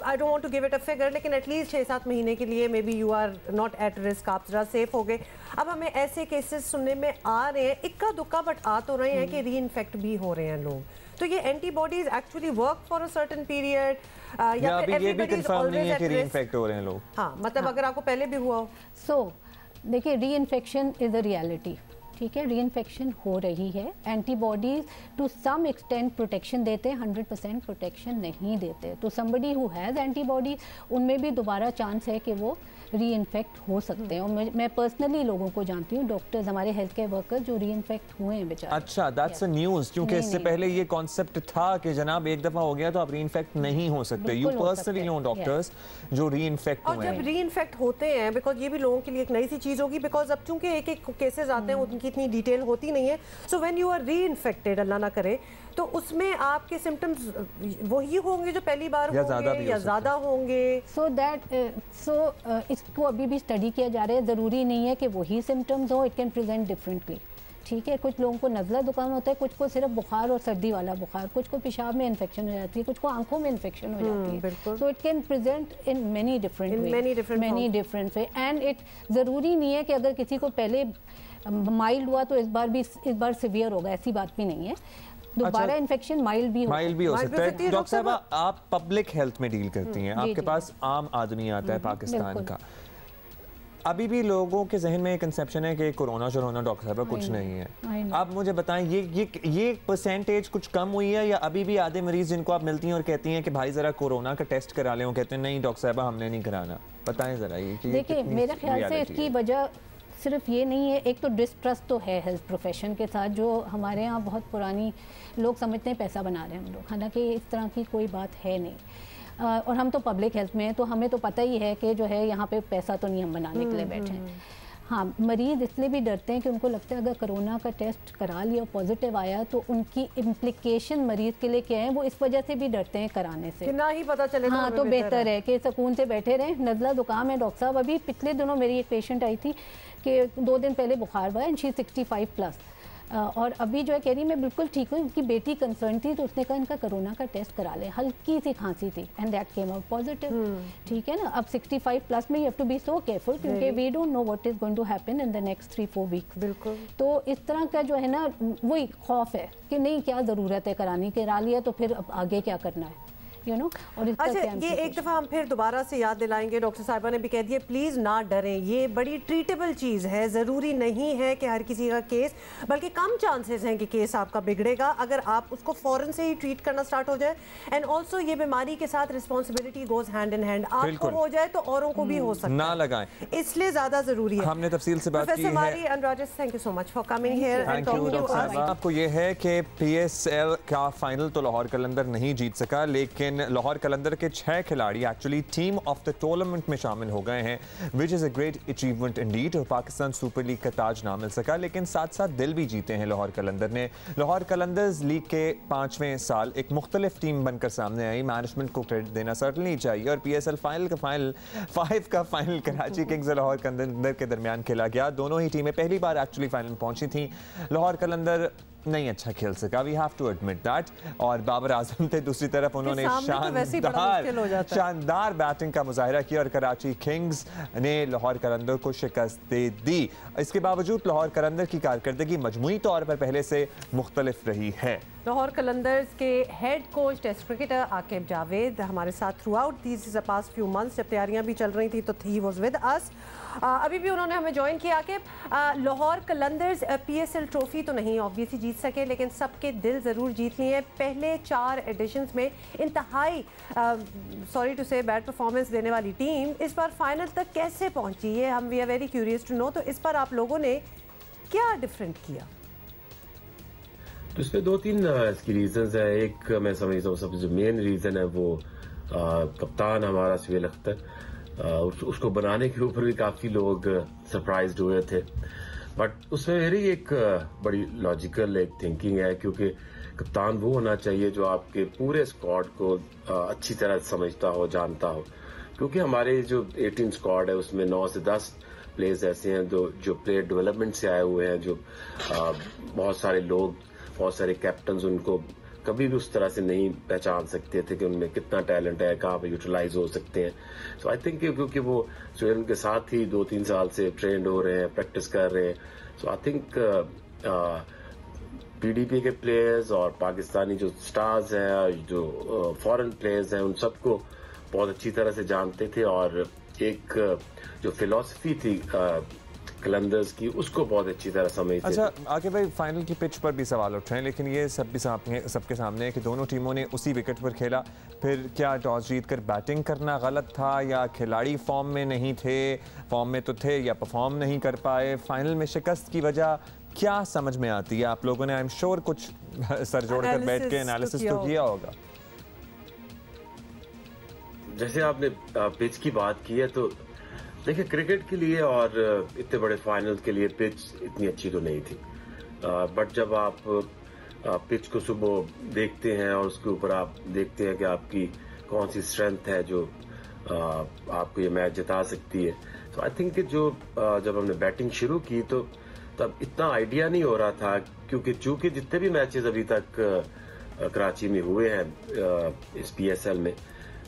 I don't want to give it a figure, लेकिन एटलीस्ट 6-7 महीने के लिए maybe you are not at risk, आप जरा सेफ हो गए। अब हमें ऐसे केसेस सुनने में आ रहे हैं, इक्का दुक्का बट आ तो रहे हैं कि री इन्फेक्ट भी हो रहे हैं लोग। तो ये antibodies actually work for a certain period या फिर ये भी कंफर्म नहीं है कि री इन्फेक्ट हो रहे हैं लोग? हाँ, मतलब अगर आपको पहले भी हुआ हो। सो देखिए, री इन्फेक्शन इज़ अ रियलिटी, ठीक है, री इन्फेक्शन हो रही है। Antibodies to some extent protection देते हैं, 100% प्रोटेक्शन नहीं देते। तो समबडी हु हैज़ एंटीबॉडीज, उनमें भी दोबारा चांस है कि वो री इन्फेक्ट हो सकते हैं। और मैं पर्सनली लोगों को जानती हूँ, डॉक्टर्स, हमारे हेल्थ केयर वर्कर्स जो री इन्फेक्ट हुए हैं बेचारे। अच्छा, दैट्स अ न्यूज़, क्योंकि इससे पहले ये कॉन्सेप्ट था कि जनाब एक दफ़ा हो गया तो आप री इन्फेक्ट नहीं हो सकते। यू पर्सनली नो डॉक्टर्स जो री इन्फेक्ट हुए हैं। और जब री इन्फेक्ट होते हैं, बिकॉज ये भी लोगों के लिए एक नई सी चीज़ होगी, बिकॉज अब चूंकि एक एक केसेस आते हैं, उनकी इतनी डिटेल होती नहीं है। सो व्हेन यू आर री इन्फेक्टेड, अल्लाह ना करे, तो उसमें आपके सिम्टम्स वही होंगे जो पहली बार होंगे या ज़्यादा होंगे? इसको अभी भी स्टडी किया जा रहा है। ज़रूरी नहीं है कि वही सिम्टम्स हो, इट कैन प्रेजेंट डिफरेंटली, ठीक है। कुछ लोगों को नज़ला जुकाम होता है, कुछ को सिर्फ बुखार और सर्दी वाला बुखार, कुछ को पेशाब में इन्फेक्शन हो जाती है, कुछ को आंखों में इन्फेक्शन हो जाती है। So it can present in many different way and it ज़रूरी नहीं है कि अगर किसी को पहले माइल्ड हुआ तो इस बार सिवियर होगा, ऐसी बात भी नहीं है। दोबारा इन्फेक्शन माइल्ड भी हो सकता है। डॉक्टर साहब, आप पब्लिक हेल्थ में डील करती हैं, आपके पास आम आदमी आता है पाकिस्तान का, अभी भी लोगों के जहन में एक कंसेप्शन है कि कोरोना शोरोना डॉक्टर साहब कुछ नहीं है। आप मुझे बताएं, ये परसेंटेज कुछ कम हुई है या अभी भी आधे मरीज जिनको आप मिलती हैं और कहती हैं कि भाई जरा कोरोना का टेस्ट करा लें, वो कहते हैं नहीं डॉक्टर साहब हमने नहीं कराना? बताएं जरा ये। देखिए, मेरे ख्याल से इसकी वजह सिर्फ ये नहीं है, एक तो डिस्ट्रस्ट तो है हेल्थ प्रोफेशन के साथ, जो हमारे यहाँ बहुत पुरानी लोग समझते हैं पैसा बना रहे हैं हम लोग, हालांकि इस तरह की कोई बात है नहीं। और हम तो पब्लिक हेल्थ में हैं, तो हमें तो पता ही है कि जो है यहाँ पे पैसा तो नहीं हम बनाने के लिए बैठे हैं। हाँ, मरीज़ इसलिए भी डरते हैं कि उनको लगता है अगर कोरोना का टेस्ट करा लिया पॉजिटिव आया तो उनकी इम्प्लिकेशन मरीज़ के लिए क्या है, वो इस वजह से भी डरते हैं कराने से, ना ही पता चले। हाँ, तो बेहतर है कि सुकून से बैठे रहें। नज़ला जुकाम है डॉक्टर साहब, अभी पिछले दिनों मेरी एक पेशेंट आई थी कि 2 दिन पहले बुखार हुआ, एंड शी 65+, और अभी जो है कह रही मैं बिल्कुल ठीक हूँ। उनकी बेटी कंसर्न थी तो उसने कहा इनका कोरोना का टेस्ट करा ले, हल्की सी खांसी थी and that came out positive, ठीक है ना। अब 65+ में you have to be so careful, क्योंकि we don't know what is going to happen in the next 3-4 weeks. बिल्कुल। तो इस तरह का जो है ना, वही खौफ है कि नहीं क्या ज़रूरत है कराने, करा लिया तो फिर अब आगे क्या करना है, यू नो। और अच्छा, ये एक दफ़ा हम फिर दोबारा से याद दिलाएंगे, डॉक्टर साहिबा ने भी कह दिया प्लीज़ ना डरें, ये बड़ी ट्रीटेबल चीज़ है। ज़रूरी नहीं है कि हर किसी का केस, बल्कि कम चांसेस हैं कि केस आपका बिगड़ेगा अगर आप उसको फ़ौरन से ही ट्रीट करना स्टार्ट हो जाए। एंड ऑल्सो ये बीमारी के साथ responsibility goes hand in hand, आपको हो जाए तो औरों को भी हो सकता है, ना लगाएं, इसलिए ज़्यादा ज़रूरी है। हमने तफसील से बात की है। Thank you so much for coming here and talking to us. आपको ये है कि PSL का फाइनल तो लाहौर कलंदर नहीं जीत सका, लेकिन लाहौर कलंदर के 6 खिलाड़ी actually team of the tournament में शामिल हो गए हैं, which is a great achievement Indeed. Pakistan super league का ताज ना मिल सका, लेकिन साथ साथ दिल भी जीते हैं लाहौर कलंदर ने। लाहौर कलंदर्स लीग के 5वें साल एक मुख्तलिफ टीम बनकर सामने आई, मैनेजमेंट को क्रेडिट देना सर्टनली चाहिए। और PSL फाइनल का फाइनल कराची किंग्स और लाहौर कलंदर के दरमियान खेला गया। दोनों ही टीमें पहली बार एक्चुअली फाइनल पहुंची थी। लाहौर कलंदर नहीं अच्छा खेल सका, we have to admit that. और बाबर आजम थे दूसरी तरफ, उन्होंने शानदार बैटिंग का मुजाहिरा किया और कराची किंग्स ने लाहौर कलंदर को शिकस्त दे दी। इसके बावजूद लाहौर कलंदर की कारकर्दगी मजमूई तौर पर पहले से मुख्तलिफ रही है। लाहौर कलंदर्स के head coach test cricketer Aqib Javed हमारे साथ throughout these past few months, जब तैयारियां भी चल रही थी तो ही वाज विद अस। अभी भी उन्होंने हमें ज्वाइन किया। आकिब, लाहौर कलंदर्स PSL ट्रॉफी तो नहीं ऑब्वियसली जीत सके, लेकिन सबके दिल ज़रूर जीत लिए। पहले 4 एडिशंस में इंतहाई सॉरी टू से बैड परफॉर्मेंस देने वाली टीम इस बार फाइनल तक कैसे पहुंची, ये हम we are very curious to know. तो इस पर आप लोगों ने क्या डिफरेंट किया? तो इसमें 2-3 इसकी रीज़न्स हैं। एक मैं समझता हूँ सबसे जो मेन रीज़न है वो कप्तान हमारा सुहेल अख्तर, उसको बनाने के ऊपर भी काफ़ी लोग सरप्राइज्ड हुए थे, बट उसमें मेरी एक बड़ी लॉजिकल एक थिंकिंग है, क्योंकि कप्तान वो होना चाहिए जो आपके पूरे स्क्वाड को अच्छी तरह समझता हो, जानता हो, क्योंकि हमारे जो 18 स्क्वाड है उसमें 9 से 10 प्लेयर्स ऐसे हैं जो प्लेयर डेवलपमेंट से आए हुए हैं, जो बहुत सारे लोग, बहुत सारे कैप्टन उनको कभी भी उस तरह से नहीं पहचान सकते थे कि उनमें कितना टैलेंट है, कहाँ पे यूटिलाइज हो सकते हैं। सो आई थिंक क्योंकि वो सुहेल के साथ ही 2-3 साल से ट्रेंड हो रहे हैं, प्रैक्टिस कर रहे हैं, सो आई थिंक पीडीपी के प्लेयर्स और पाकिस्तानी जो स्टार्स हैं, जो फॉरेन प्लेयर्स हैं, उन सबको बहुत अच्छी तरह से जानते थे, और एक जो फिलॉसफी थी कलंदर्स की, उसको बहुत अच्छी तरह समझते। अच्छा आगे भाई, फाइनल की पिच पर भी सवाल उठ रहे हैं, लेकिन ये सबके सामने है कि दोनों टीमों ने उसी विकेट पर खेला। फिर क्या टॉस जीत कर बैटिंग करना गलत था, या खिलाड़ी फॉर्म में नहीं थे, फॉर्म में तो थे, या परफॉर्म नहीं कर पाए? फाइनल में शिकस्त की वजह क्या समझ में आती है? आप लोगों ने आई एम श्योर कुछ सर जोड़ कर बैठ के एनालिसिस तो किया होगा। जैसे आपने पिच की बात की है, तो देखिए क्रिकेट के लिए और इतने बड़े फाइनल के लिए पिच इतनी अच्छी तो नहीं थी, बट जब आप पिच को सुबह देखते हैं और उसके ऊपर आप देखते हैं कि आपकी कौन सी स्ट्रेंथ है जो आपको ये मैच जिता सकती है, तो आई थिंक जो जब हमने बैटिंग शुरू की तो तब इतना आइडिया नहीं हो रहा था, क्योंकि चूंकि जितने भी मैचेस अभी तक कराची में हुए हैं इस PSL में,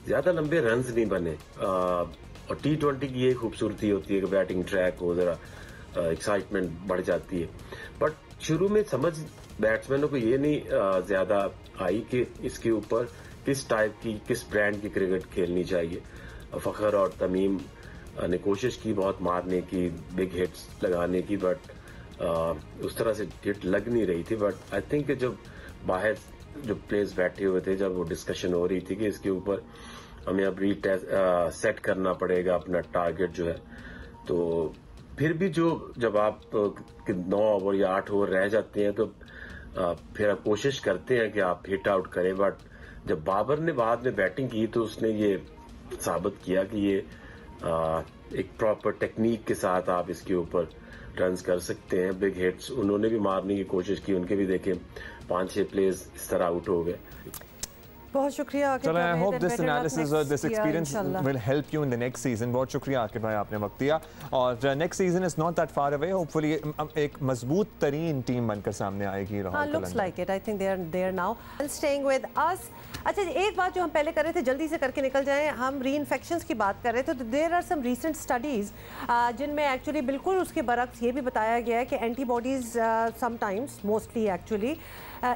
ज्यादा लंबे रन्स नहीं बने, और T20 की ये खूबसूरती होती है कि बैटिंग ट्रैक हो, जरा एक्साइटमेंट बढ़ जाती है, बट शुरू में समझ बैट्समैनों को ये नहीं ज्यादा आई कि इसके ऊपर किस टाइप की, किस ब्रांड की क्रिकेट खेलनी चाहिए। फखर और तमीम ने कोशिश की बहुत मारने की, बिग हिट्स लगाने की, बट उस तरह से हिट लग नहीं रही थी। बट आई थिंक जब बाहर जो प्लेयर्स बैठे हुए थे, जब वो डिस्कशन हो रही थी कि इसके ऊपर हमें अब सेट करना पड़ेगा अपना टारगेट जो है, तो फिर भी जब आप 9 ओवर या 8 ओवर रह जाते हैं, तो फिर आप कोशिश करते हैं कि आप हिट आउट करें, बट जब बाबर ने बाद में बैटिंग की तो उसने ये साबित किया कि ये एक प्रॉपर टेक्निक के साथ आप इसके ऊपर रन्स कर सकते हैं, बिग हिट्स। उन्होंने भी मारने की कोशिश की, उनके भी देखे 5-6 प्लेयर्स इस तरह आउट हो गए। बहुत शुक्रिया। चलो आई होप दिस एनालिसिस और this experience will help you in the next season. बहुत शुक्रिया आकिब भाई, आपने वक्त दिया, और next season is not that far away. Hopefully एक मजबूत तरीन टीम बनकर सामने आएगी। Looks like it, I think they are there now staying with us. अच्छा, एक बात जो हम पहले कर रहे थे, जल्दी से करके निकल जाएं, हम री इन्फेक्शंस की बात कर रहे थे, तो there are some recent studies जिनमें एक्चुअली बिल्कुल उसके बरक्स ये भी बताया गया है कि एंटीबॉडीज समटाइम्स, मोस्टली एक्चुअली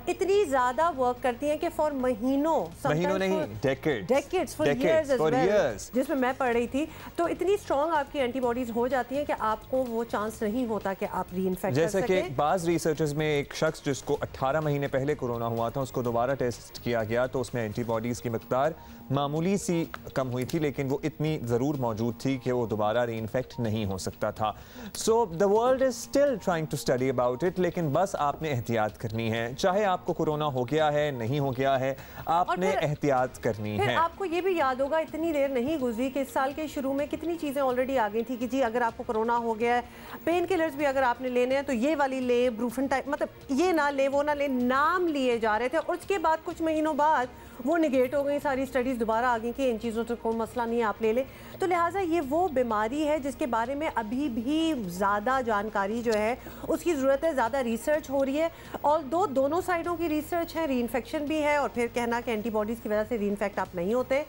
इतनी ज्यादा वर्क करती हैं कि फॉर महीनों नहीं, decades for years as well, जिसमें मैं पढ़ रही थी, तो इतनी स्ट्रॉन्ग आपकी एंटीबॉडीज हो जाती हैं कि आपको वो चांस नहीं होता कि आप री इन्फेक्ट कर सकें। जैसे कि बाज रिसर्चर्स में एक शख्स जिसको 18 महीने पहले कोरोना हुआ था, उसको दोबारा टेस्ट किया गया तो उसमें एंटीबॉडीज की मिकदार मामूली सी कम हुई थी, लेकिन वो इतनी ज़रूर मौजूद थी कि वो दोबारा री इन्फेक्ट नहीं हो सकता था। So the world is still trying to study about it, लेकिन बस आपने एहतियात करनी है। चाहे आपको कोरोना हो गया है, नहीं हो गया है, आपने एहतियात करनी है। आपको ये भी याद होगा, इतनी देर नहीं गुजरी कि इस साल के शुरू में कितनी चीज़ें ऑलरेडी आ गई थी कि जी अगर आपको कोरोना हो गया है, पेन किलर्स भी अगर आपने लेने हैं तो ये वाली ले, ब्रूफन टाइप, मतलब ये ना ले, वो ना ले, नाम लिए जा रहे थे, और उसके बाद कुछ महीनों बाद वो निगेट हो गई, सारी स्टडीज़ दोबारा आ गई कि इन चीज़ों से कोई मसला नहीं है, आप ले लें। तो लिहाजा ये वो बीमारी है जिसके बारे में अभी भी ज़्यादा जानकारी जो है उसकी ज़रूरत है, ज़्यादा रिसर्च हो रही है, और दोनों साइडों की रिसर्च है, री इन्फेक्शन भी है, और फिर कहना कि एंटीबॉडीज़ की वजह से री इन्फेक्ट आप नहीं होते।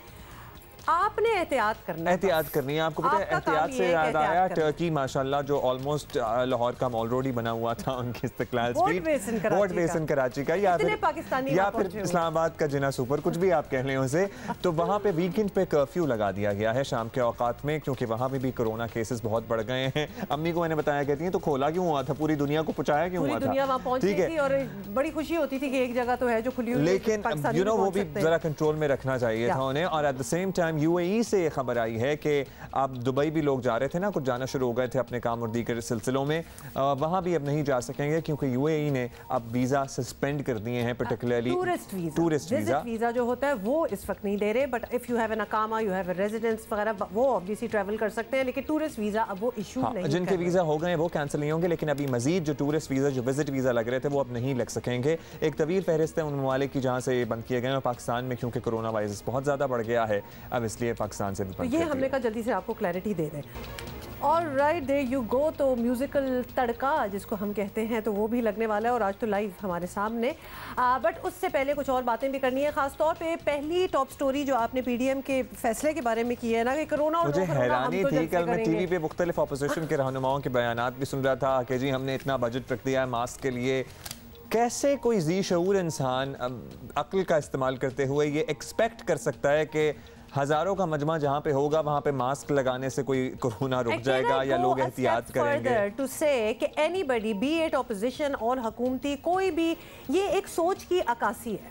आपने एहतियात करना, एहतियात करनी है। आपको पता है, एहतियात से याद आया, टर्की माशाल्लाह जो ऑलमोस्ट लाहौर का ऑलरेडी बना हुआ था, उनकी इस्तिकलाल स्ट्रीट, वोट बेसन कराची का, या फिर इस्लामाबाद का जिना सुपर, कुछ भी आप कह लें उसे, तो वहाँ पे वीकेंड पे कर्फ्यू लगा दिया गया है शाम के औकात में, क्योंकि वहाँ पे भी कोरोना केसेस बहुत बढ़ गए हैं। अम्मी को मैंने बताया, कहती हैं तो खोला क्यों हुआ था, पूरी दुनिया को पहुंचाया क्यों हुआ था, ठीक है, और बड़ी खुशी होती थी कि एक जगह तो है जो खुली हुई, लेकिन यू नो वो भी जरा कंट्रोल में रखना चाहिए था उन्हें। और at the same time time UAE से खबर आई है कि अब दुबई भी लोग जा रहे थे ना, कुछ जाना शुरू हो गए थे अपने काम और दीगर सिलसिलों में, वहाँ भी अब नहीं जा सकेंगे क्योंकि UAE ने अब वीज़ा सस्पेंड कर दिए हैं, पर्टिकुलरली टूरिस्ट वीज़ा जो होता है वो इस वक्त नहीं दे रहे, but if you have an अकामा, यू हैव रेजिडेंस वगैरह, वो ऑब्वियसली ट्रैवल कर सकते हैं, लेकिन टूरिस्ट वीज़ा अब वो इशू नहीं, जिनके वीज़ा हो गए वो कैंसिल नहीं होंगे, लेकिन अभी मजीद जो टूरिस्ट वीज़ा, जो विजिट वीज़ा लग रहे थे वो अब नहीं लग सकेंगे। एक तवील फहरिस्त है उन ममालिक की जहाँ से ये बंद किए गए और पाकिस्तान में क्योंकि कोरोना वायरस बहुत ज़्यादा बढ़ गया है अब इसलिए पाकिस्तान से भी बंद, ये हमने कहा जल्दी से आपको क्लैरिटी दे दें। और राइट देयर यू गो, तो म्यूज़िकल तड़का जिसको हम कहते हैं तो वो भी लगने वाला है और आज तो लाइव हमारे सामने। बट उससे पहले कुछ और बातें भी करनी है, खास तौर पे पहली टॉप स्टोरी जो आपने PDM के फैसले के बारे में की है ना कि कोरोना, मुझे हैरानी थी कल मैं टीवी पे मुख्तलिफ अपोजिशन के रहनुमाओं के बयानात भी सुन रहा था कि जी हमने इतना बजट रख दिया है मास्क के लिए। कैसे कोई जी शऊर इंसान अक्ल का इस्तेमाल करते हुए ये एक्सपेक्ट कर सकता है कि हजारों का मजमा जहाँ पे होगा वहाँ पे मास्क लगाने से कोई कोरोना रुक जाएगा या लोग एहतियात करेंगे? टू से कि एनीबॉडी बी इट ऑपोजिशन और हुकूमती कोई भी, ये एक सोच की अक्कासी है।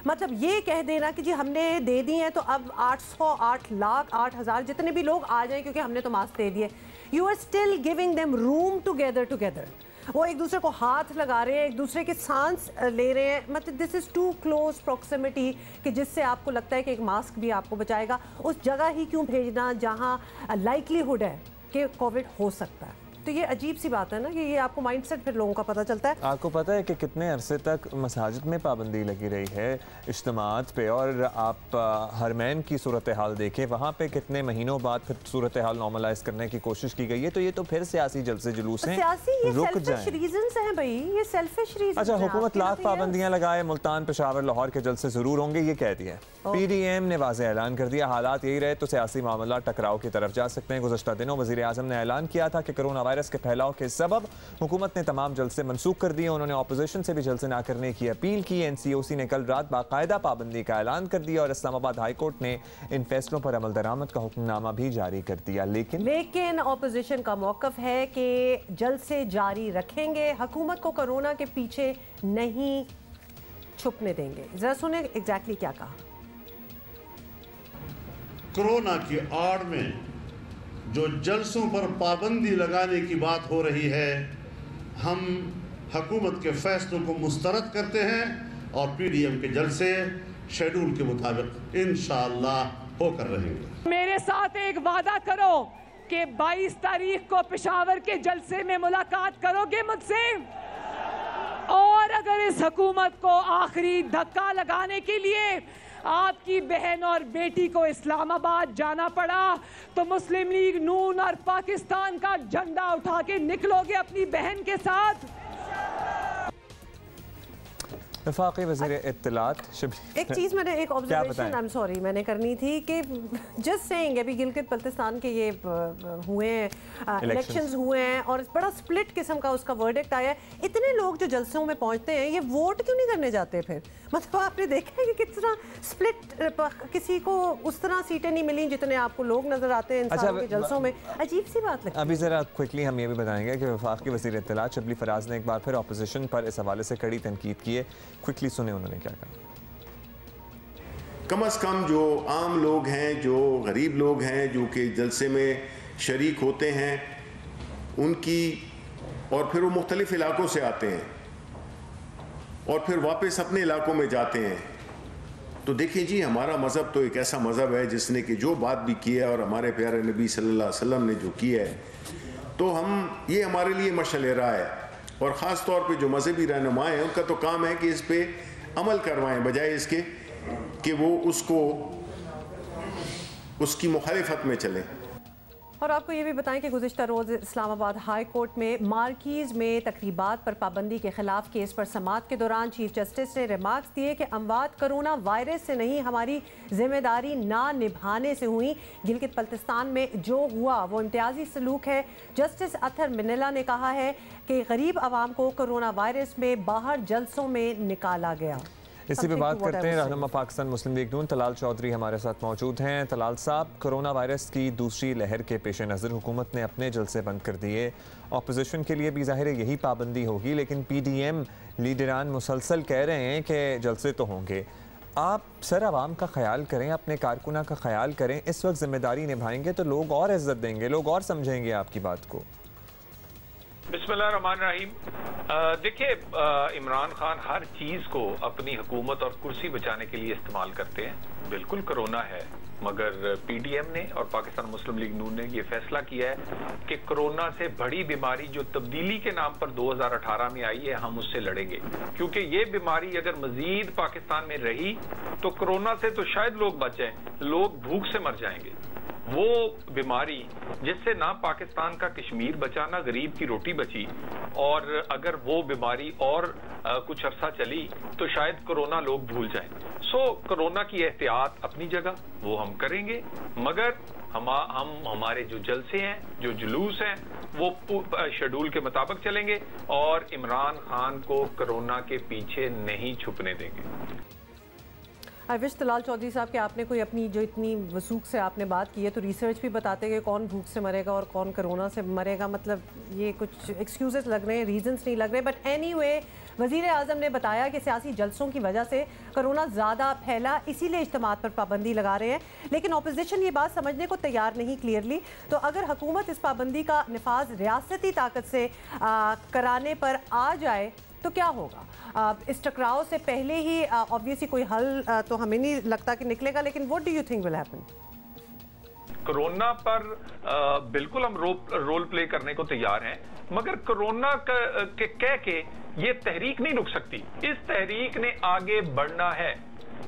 मतलब ये कह देना कि जी हमने दे दी हैं तो अब 800, 8 लाख, 8,000 जितने भी लोग आ जाएं क्योंकि हमने तो मास्क दे दिए, you are still giving them room together. वो एक दूसरे को हाथ लगा रहे हैं, एक दूसरे के सांस ले रहे हैं, मतलब this is too close proximity कि जिससे आपको लगता है कि एक मास्क भी आपको बचाएगा। उस जगह ही क्यों भेजना जहाँ लाइकलीहुड है कि कोविड हो सकता है? तो ये अजीब सी बात है ना कि ये आपको माइंडसेट फिर लोगों का पता चलता है। आपको पता है कि कितने अरसे तक मसाजिद में पाबंदी लगी रही है इज्तिमात पे, और आप हरमैन की सूरत हाल देखें, वहाँ पे कितने महीनों बाद फिर सूरत हाल नॉर्मलाइज करने की कोशिश की गई है। तो ये तो फिर सियासी जलसे जुलूस हैं, रुक जाएं। रीजंस हैं भाई, ये सेल्फिश रीजंस। अच्छा, हुकूमत लाख पाबंदियां लगाए, मुल्तान, पेशावर, लाहौर के जलसे जरूर होंगे ये कह दिया। PDM ने वाज़ेह ऐलान कर दिया हालात यही रहे तो सियासी मामला टकराव की तरफ जा सकते हैं। गुज़श्ता दिनों वज़ीर आज़म ने ऐलान किया था कि कोरोना वायरस के फैलाव के सबब हुकूमत ने तमाम जलसे मनसूख कर दिए। उन्होंने अपोजिशन से भी जलसे ना करने की अपील की। NCOC ने कल रात बाकायदा पाबंदी का ऐलान कर दिया और इस्लामाबाद हाई कोर्ट ने इन फैसलों पर अमल दरामद का हुक्मनामा भी जारी कर दिया। लेकिन अपोजिशन का मौक़िफ़ है कि जलसे जारी रखेंगे, हुकूमत को कोरोना के पीछे नहीं छुपने देंगे। जरा सुने एग्जैक्टली क्या कहा। कोरोना की आड़ में जो जलसों पर पाबंदी लगाने की बात हो रही है, हम हुकूमत के फैसलों को मुस्तरद करते हैं और PDM के जलसे शेड्यूल के मुताबिक इंशाअल्लाह होकर रहेंगे। मेरे साथ एक वादा करो कि 22 तारीख को पेशावर के जलसे में मुलाकात करोगे मुझसे, और अगर इस हुकूमत को आखिरी धक्का लगाने के लिए आपकी बहन और बेटी को इस्लामाबाद जाना पड़ा तो मुस्लिम लीग नून और पाकिस्तान का झंडा उठा के निकलोगे अपनी बहन के साथ। वफाकी वज़ीर इत्तलात एक चीज़ मैंने एक ऑब्जर्वेशन आई एम सॉरी मैंने करनी थी कि जस्ट सेइंग अभी गिलगित बल्तिस्तान के ये हुए हैं इलेक्शंस हुए हैं और बड़ा स्प्लिट किस्म का उसका वर्डिक्ट आया है। इतने लोग जो जलसों में पहुंचते हैं ये वोट क्यों नहीं करने जाते फिर? मतलब आपने देखा है कि कितना स्प्लिट, किसी को उस तरह सीटें नहीं मिली जितने आपको लोग नजर आते हैं इंसानों के जलसों में। अजीब सी बात लगती है। अभी ज़रा क्विकली हम ये भी बताएंगे कि वफाकी वज़ीर इत्तलात शबली फराज ने एक बार फिर अपोजिशन पर इस हवाले से कड़ी तनकीद की है। क्विकली सुने उन्होंने क्या कहा। कम से कम जो आम लोग हैं, जो गरीब लोग हैं, जो कि जलसे में शरीक होते हैं उनकी, और फिर वो मुख्तलिफ इलाकों से आते हैं और फिर वापस अपने इलाकों में जाते हैं। तो देखिए जी, हमारा मज़हब तो एक ऐसा मज़हब है जिसने कि जो बात भी की है और हमारे प्यारे नबी सल्लल्लाहु अलैहि वसल्लम ने जो किया है, तो हम ये हमारे लिए मशलेरा है। और ख़ास तौर पे जो मजहबी रहनुमा हैं उनका तो काम है कि इस पे अमल करवाएं, बजाय इसके कि वो उसकी मुखालिफत में चलें। और आपको ये भी बताएं कि गुज़िश्ता रोज़ इस्लामाबाद हाई कोर्ट में मार्कीज़ में तकरीबात पर पाबंदी के खिलाफ केस पर समाअत के दौरान चीफ जस्टिस ने रिमार्क्स दिए कि अमवात कोरोना वायरस से नहीं, हमारी जिम्मेदारी ना निभाने से हुई। गिलगित बल्तिस्तान में जो हुआ वो इम्तियाजी सलूक है। जस्टिस अतर मिनेला ने कहा है कि गरीब आवाम को कोरोना वायरस में बाहर जलसों में निकाला गया। इसी पे बात करते हैं। रहनुमा पाकिस्तान मुस्लिम लीग नून तलाल चौधरी हमारे साथ मौजूद हैं। तलाल साहब, कोरोना वायरस की दूसरी लहर के पेश नज़र हुकूमत ने अपने जलसे बंद कर दिए। अपोजिशन के लिए भी ज़ाहिर है यही पाबंदी होगी, लेकिन PDM लीडरान मुसलसल कह रहे हैं कि जलसे तो होंगे। आप सर आवाम का ख्याल करें, अपने कारकुना का ख्याल करें। इस वक्त जिम्मेदारी निभाएंगे तो लोग और इज्जत देंगे, लोग और समझेंगे आपकी बात को। बिस्मिल्लाहिर्रहमानिर्रहीम। देखिए, इमरान खान हर चीज को अपनी हुकूमत और कुर्सी बचाने के लिए इस्तेमाल करते हैं। बिल्कुल कोरोना है, मगर पीडीएम ने और पाकिस्तान मुस्लिम लीग नून ने ये फैसला किया है कि कोरोना से बड़ी बीमारी जो तब्दीली के नाम पर 2018 में आई है, हम उससे लड़ेंगे। क्योंकि ये बीमारी अगर मजीद पाकिस्तान में रही तो कोरोना से तो शायद लोग बच जाएं, लोग भूख से मर जाएंगे। वो बीमारी जिससे ना पाकिस्तान का कश्मीर बचा, ना गरीब की रोटी बची, और अगर वो बीमारी और कुछ अरसा चली तो शायद कोरोना लोग भूल जाएं। सो कोरोना की एहतियात अपनी जगह वो हम करेंगे, मगर हम हमारे जो जलसे हैं, जो जुलूस हैं, वो शेड्यूल के मुताबिक चलेंगे और इमरान खान को कोरोना के पीछे नहीं छुपने देंगे। आई विश तलाल चौधरी साहब कि आपने कोई अपनी जो इतनी वसूख से आपने बात की है तो रिसर्च भी बताते हैं कि कौन भूख से मरेगा और कौन कोरोना से मरेगा। मतलब ये कुछ एक्सक्यूजेस लग रहे हैं, रीजंस नहीं लग रहे। बट एनीवे, वज़ीर आज़म ने बताया कि सियासी जलसों की वजह से कोरोना ज़्यादा फैला, इसीलिए इज्तिमात पर पाबंदी लगा रहे हैं। लेकिन अपोजिशन ये बात समझने को तैयार नहीं क्लियरली। तो अगर हुकूमत इस पाबंदी का निफाज रियासती ताकत से कराने पर आ जाए तो क्या होगा? इस टकराव से पहले ही ऑब्वियसली कोई हल तो हमें नहीं लगता कि निकलेगा, लेकिन what do you think will happen? Corona पर बिल्कुल हम रोल प्ले करने को तैयार हैं, मगर कोरोना के कह के ये तहरीक नहीं रुक सकती। इस तहरीक ने आगे बढ़ना है।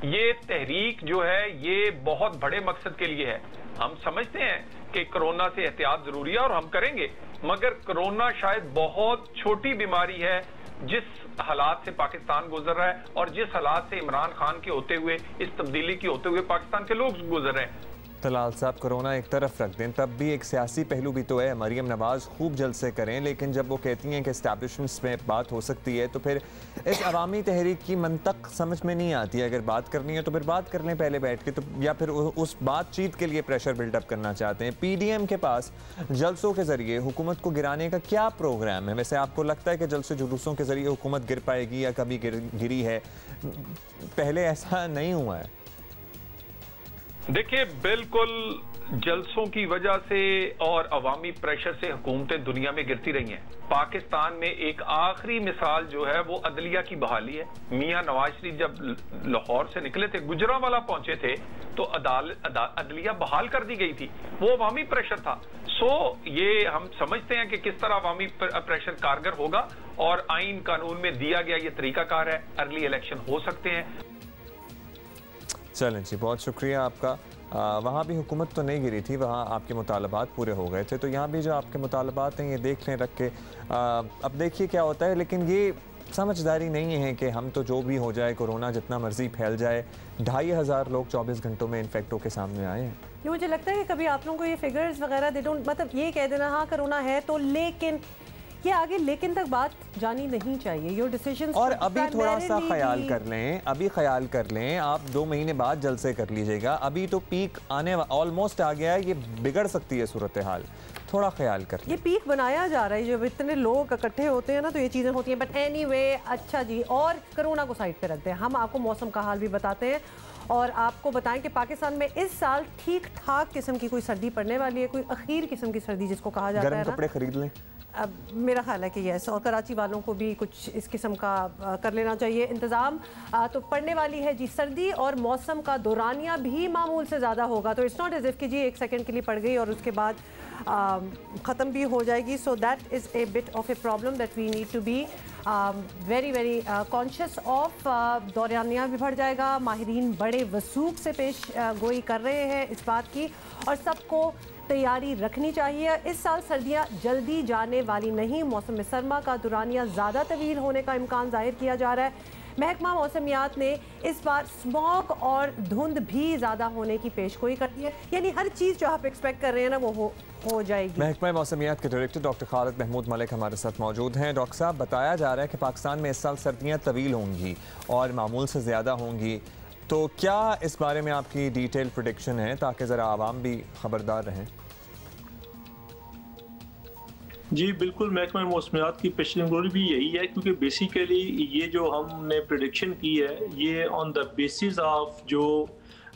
ये तहरीक जो है ये बहुत बड़े मकसद के लिए है। हम समझते हैं कि कोरोना से एहतियात जरूरी है और हम करेंगे, मगर कोरोना शायद बहुत छोटी बीमारी है जिस हालात से पाकिस्तान गुजर रहा है और जिस हालात से इमरान खान के होते हुए, इस तब्दीली के होते हुए पाकिस्तान के लोग गुजर रहे हैं। तलाल साहब, कोरोना एक तरफ रख दें, तब भी एक सियासी पहलू भी तो है। मरियम नवाज़ खूब जलसे करें, लेकिन जब वो कहती हैं कि एस्टैब्लिशमेंट्स में बात हो सकती है तो फिर इस अवामी तहरीक की मंतक समझ में नहीं आती है। अगर बात करनी है तो फिर बात कर लें पहले बैठ के, तो या फिर उस बातचीत के लिए प्रेशर बिल्डअप करना चाहते हैं। पीडीएम के पास जलसों के ज़रिए हुकूमत को गिराने का क्या प्रोग्राम है? वैसे आपको लगता है कि जलसे जुलूसों के ज़रिए हुकूमत गिर पाएगी या कभी गिरी है? पहले ऐसा नहीं हुआ है। देखिए, बिल्कुल जलसों की वजह से और अवामी प्रेशर से हुकूमतें दुनिया में गिरती रही हैं। पाकिस्तान में एक आखिरी मिसाल जो है वो अदलिया की बहाली है। मियां नवाज शरीफ जब लाहौर से निकले थे, गुजरांवाला पहुंचे थे, तो अदलिया बहाल कर दी गई थी। वो अवामी प्रेशर था। सो ये हम समझते हैं कि किस तरह अवामी प्रेशर कारगर होगा, और आइन कानून में दिया गया ये तरीकाकार है। अर्ली इलेक्शन हो सकते हैं। चलें जी, बहुत शुक्रिया आपका। वहाँ भी हुकूमत तो नहीं गिरी थी, वहाँ आपके मुतालबात पूरे हो गए थे। तो यहाँ भी जो आपके मुतालबात हैं ये देख लें रख के। अब देखिए क्या होता है, लेकिन ये समझदारी नहीं है कि हम तो जो भी हो जाए, कोरोना जितना मर्जी फैल जाए। 2500 लोग 24 घंटों में इन्फेक्ट होकर सामने आए हैं। ये मुझे लगता है कि कभी आप लोगों को ये फिगर्स वगैरह दे डोंट, मतलब ये कह देना हाँ कोरोना है तो, लेकिन ये आगे लेकिन तक बात जानी नहीं चाहिए। Your decision. और अभी थोड़ा सा ख्याल कर लें, अभी ख्याल कर लें, आप 2 महीने बाद जलसे कर लीजिएगा। अभी तो पीक आने ऑलमोस्ट आ गया है, ये बिगड़ सकती है सूरत हाल, थोड़ा ख्याल कर लें। ये पीक बनाया जा रहा है, जब इतने लोग इकट्ठे होते हैं ना तो ये चीज़ें होती हैं। बट एनीवे, अच्छा जी, और कोरोना को साइड पे रखते हैं, हम आपको मौसम का हाल भी बताते हैं और आपको बताएं कि पाकिस्तान में इस साल ठीक ठाक किस्म की कोई सर्दी पड़ने वाली है, कोई अखीर किस्म की सर्दी जिसको कहा जाता है ना। गर्म कपड़े खरीद लें। अब मेरा ख्याल है कि यस, और कराची वालों को भी कुछ इस किस्म का कर लेना चाहिए इंतज़ाम। तो पड़ने वाली है जी सर्दी, और मौसम का दौरानिया भी मामूल से ज़्यादा होगा। तो इट्स नॉट एज इफ़ कि जी 1 सेकंड के लिए पड़ गई और उसके बाद ख़त्म भी हो जाएगी। So that is a bit of a problem that we need to be very very conscious of. दौरानिया भी बढ़ जाएगा। माहिरीन बड़े वसूख से पेश गोई कर रहे हैं इस बात की, और सबको तैयारी रखनी चाहिए। इस साल सर्दियां जल्दी जाने वाली नहीं। मौसम सरमा का दौरानिया ज़्यादा तवील होने का इम्कान जाहिर किया जा रहा है। महकमा मौसमियात ने इस बार स्मॉग और धुंध भी ज़्यादा होने की पेशगोई कर दी है, यानी हर चीज़ जो आप एक्सपेक्ट कर रहे हैं ना वो हो जाएगी। महकमा मौसमियात के डायरेक्टर डॉक्टर खालिद महमूद मलिक हमारे साथ मौजूद हैं। डॉक्टर साहब, बताया जा रहा है कि पाकिस्तान में इस साल सर्दियाँ तवील होंगी और मामूल से ज़्यादा होंगी, तो क्या इस बारे में आपकी डिटेल प्रेडिक्शन है ताकि ज़रा आवाम भी खबरदार रहें? जी बिल्कुल, महकमा मौसमियात की पेशेंगोई भी यही है, क्योंकि बेसिकली ये जो हमने प्रेडिक्शन की है ये ऑन द बेसिस ऑफ जो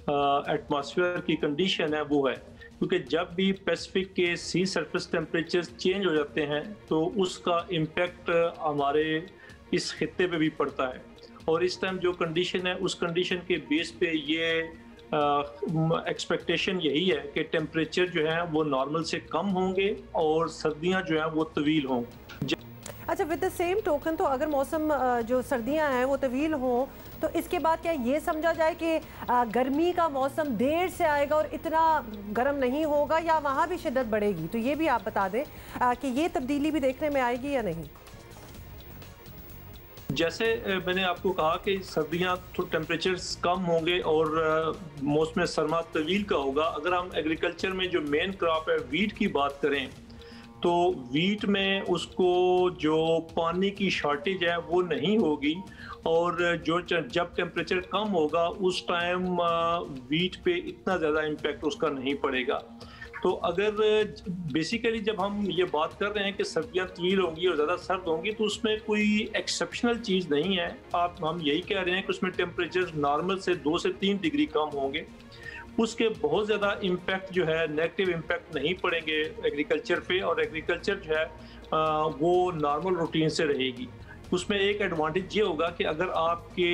एटमॉस्फेयर की कंडीशन है वो है, क्योंकि जब भी पैसिफिक के सी सरफेस टेम्परेचर चेंज हो जाते हैं तो उसका इम्पेक्ट हमारे इस खित्ते पे भी पड़ता है, और इस टाइम जो कंडीशन है उस कंडीशन के बेस पे ये एक्सपेक्टेशन यही है कि टेम्परेचर जो है वो नॉर्मल से कम होंगे और सर्दियां जो है वो तवील होंगी। अच्छा, विद द सेम टोकन तो अगर मौसम जो सर्दियां हैं वो तवील हों तो इसके बाद क्या ये समझा जाए कि गर्मी का मौसम देर से आएगा और इतना गर्म नहीं होगा, या वहाँ भी शिद्दत बढ़ेगी? तो ये भी आप बता दें कि ये तब्दीली भी देखने में आएगी या नहीं। जैसे मैंने आपको कहा कि सर्दियां तो टेम्परेचर्स कम होंगे और मौसम सरमा तवील का होगा। अगर हम एग्रीकल्चर में जो मेन क्रॉप है वीट की बात करें तो वीट में उसको जो पानी की शॉर्टेज है वो नहीं होगी, और जो जब टेम्परेचर कम होगा उस टाइम वीट पे इतना ज़्यादा इम्पैक्ट उसका नहीं पड़ेगा। तो अगर बेसिकली जब हम ये बात कर रहे हैं कि सर्दियाँ तवील होंगी और ज़्यादा सर्द होंगी तो उसमें कोई एक्सेप्शनल चीज़ नहीं है। हम यही कह रहे हैं कि उसमें टेम्परेचर नॉर्मल से 2 से 3 डिग्री कम होंगे, उसके बहुत ज़्यादा इम्पैक्ट जो है नेगेटिव इम्पैक्ट नहीं पड़ेंगे एग्रीकल्चर पे, और एग्रीकल्चर जो है वो नॉर्मल रूटीन से रहेगी। उसमें एक एडवांटेज ये होगा कि अगर आपके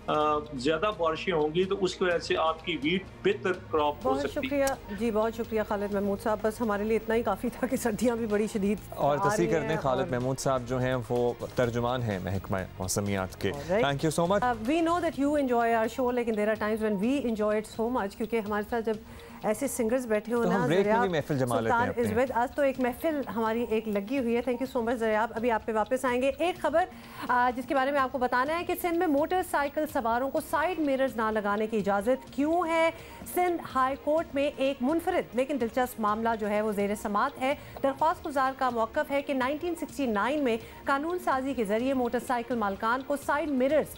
ज़्यादा बारिशें होंगी तो उसकी वजह से आपकी वीट बेहतर क्रॉप हो सकती है। बहुत शुक्रिया जी, बहुत शुक्रिया खालिद महमूद साहब। बस हमारे लिए इतना ही काफ़ी था कि सर्दियाँ भी बड़ी शदीद और तस्दीक कर दें, खालिद महमूद साहब जो हैं वो तर्जुमान हैं महकमा मौसमियात के। Thank you so much. We know that you enjoy our show, लेकिन there are times when we enjoy it so much, क्योंकि हमारे साथ जब ऐसे सिंगर्स बैठे हो ना, सुल्तान इज़्ज़त, आज तो एक महफिल हमारी एक लगी हुई है। Thank you so much Zaryab. अभी आप पे वापस आएंगे। एक खबर जिसके बारे में आपको बताना है कि सिंध में मोटरसाइकिल सवारों को साइड मिरर्स ना लगाने की इजाज़त क्यों है। सिंध हाई कोर्ट में एक मुनफरिद लेकिन दिलचस्प मामला जो है वो ज़ेर समात है। दरख्वास्त गुजार का मौक़िफ़ है कि 1969 में कानून साजी के जरिए मोटरसाइकिल मालकान को साइड मिरर्स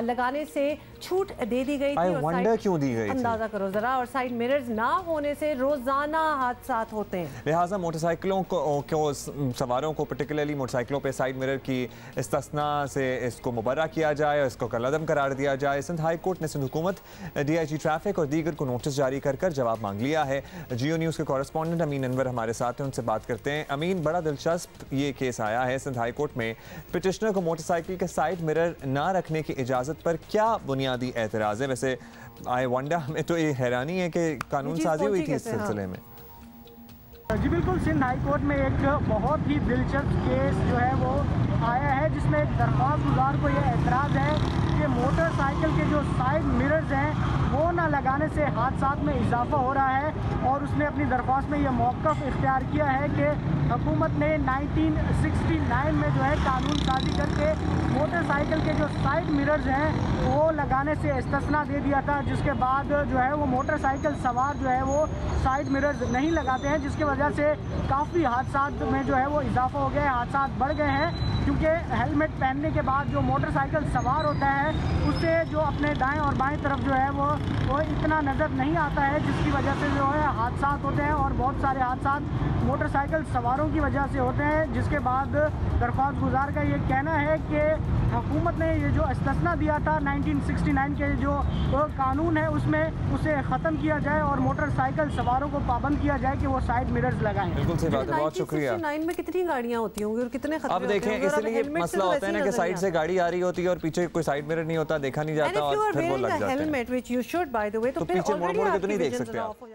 लगाने से छूट दे दी गई थी। क्यों दी गई? अंदाज़ा करो ज़रा। और साइड मिरर्स ना होने से रोज़ाना हादसा होते हैं, लिहाजा मोटरसाइकिलों को सवारों को पर्टिकुलरली मोटरसाइकिलों पे साइड मिरर की इस्तिस्ना से इसको मुबर्रा किया जाए और इसको कलअदम करार दिया जाए। सिंध हाई कोर्ट ने सिंध हुकूमत, DIG ट्रैफिक और दीगर को नोटिस जारी कर जवाब मांग लिया है। जियो न्यूज़ के कॉरेस्पॉन्डेंट अमीन अनवर हमारे साथ हैं, उनसे बात करते हैं। अमीन, बड़ा दिलचस्प ये केस आया है सिंध हाई कोर्ट में। पिटिशनर को मोटरसाइकिल के साइड मिरर ना रखने की इजाज़त पर क्या बुनियादी एतराज़ है? वैसे आई वंडर, हमें तो ये हैरानी है कि कानून साजी हुई थी इस सिलसिले में। जी बिल्कुल, सिंध हाई कोर्ट में एक बहुत ही दिलचस्प केस जो है वो आया है, जिसमें एक दरख्वास्त गुजार को ये एतराज़ है कि मोटरसाइकिल के जो साइड मिरर्स हैं वो ना लगाने से हादसात में इजाफा हो रहा है। और उसने अपनी दरख्वास्त में ये मौक़िफ़ इख्तियार किया है कि हुकूमत ने 1969 में जो है कानून साजी करके मोटरसाइकिल के जो साइड मिरर्स हैं वो लगाने से इस्तिस्ना दे दिया था, जिसके बाद जो है वो मोटरसाइकिल सवार जो है वो साइड मिरर्स नहीं लगाते हैं, जिसकी वजह से काफ़ी हादसात में जो है वो इजाफा हो गया है, हादसात बढ़ गए हैं। क्योंकि हेलमेट पहनने के बाद जो मोटरसाइकिल सवार होता है उससे जो अपने दाएं और बाएं तरफ जो है वो इतना नज़र नहीं आता है, जिसकी वजह से जो है हादसात होते हैं और बहुत सारे हादसात मोटरसाइकिल सवारों की वजह से होते हैं। जिसके बाद दरख्वास्त गुजार का ये कहना है कि हुकूमत ने ये जो इस्तिस्ना दिया था 1969 के जो कानून है उसमें उसे ख़त्म किया जाए और मोटरसाइकिल सवारों को पाबंद किया जाए कि वो साइड मिरर्स लगाएं। बिल्कुल सही बात है, बहुत शुक्रिया। 1969 में कितनी गाड़ियाँ होती होंगी और कितने खतरे अब देखें, इसलिए मसला होता है ना कि साइड से गाड़ी आ रही होती है और पीछे कोई साइड मिरर नहीं होता, देखा नहीं जाता और फिर वो लग जाता है। Helmet which you should by the way, तो पीछे मुड़ मुड़ के तो नहीं देख सकते आप।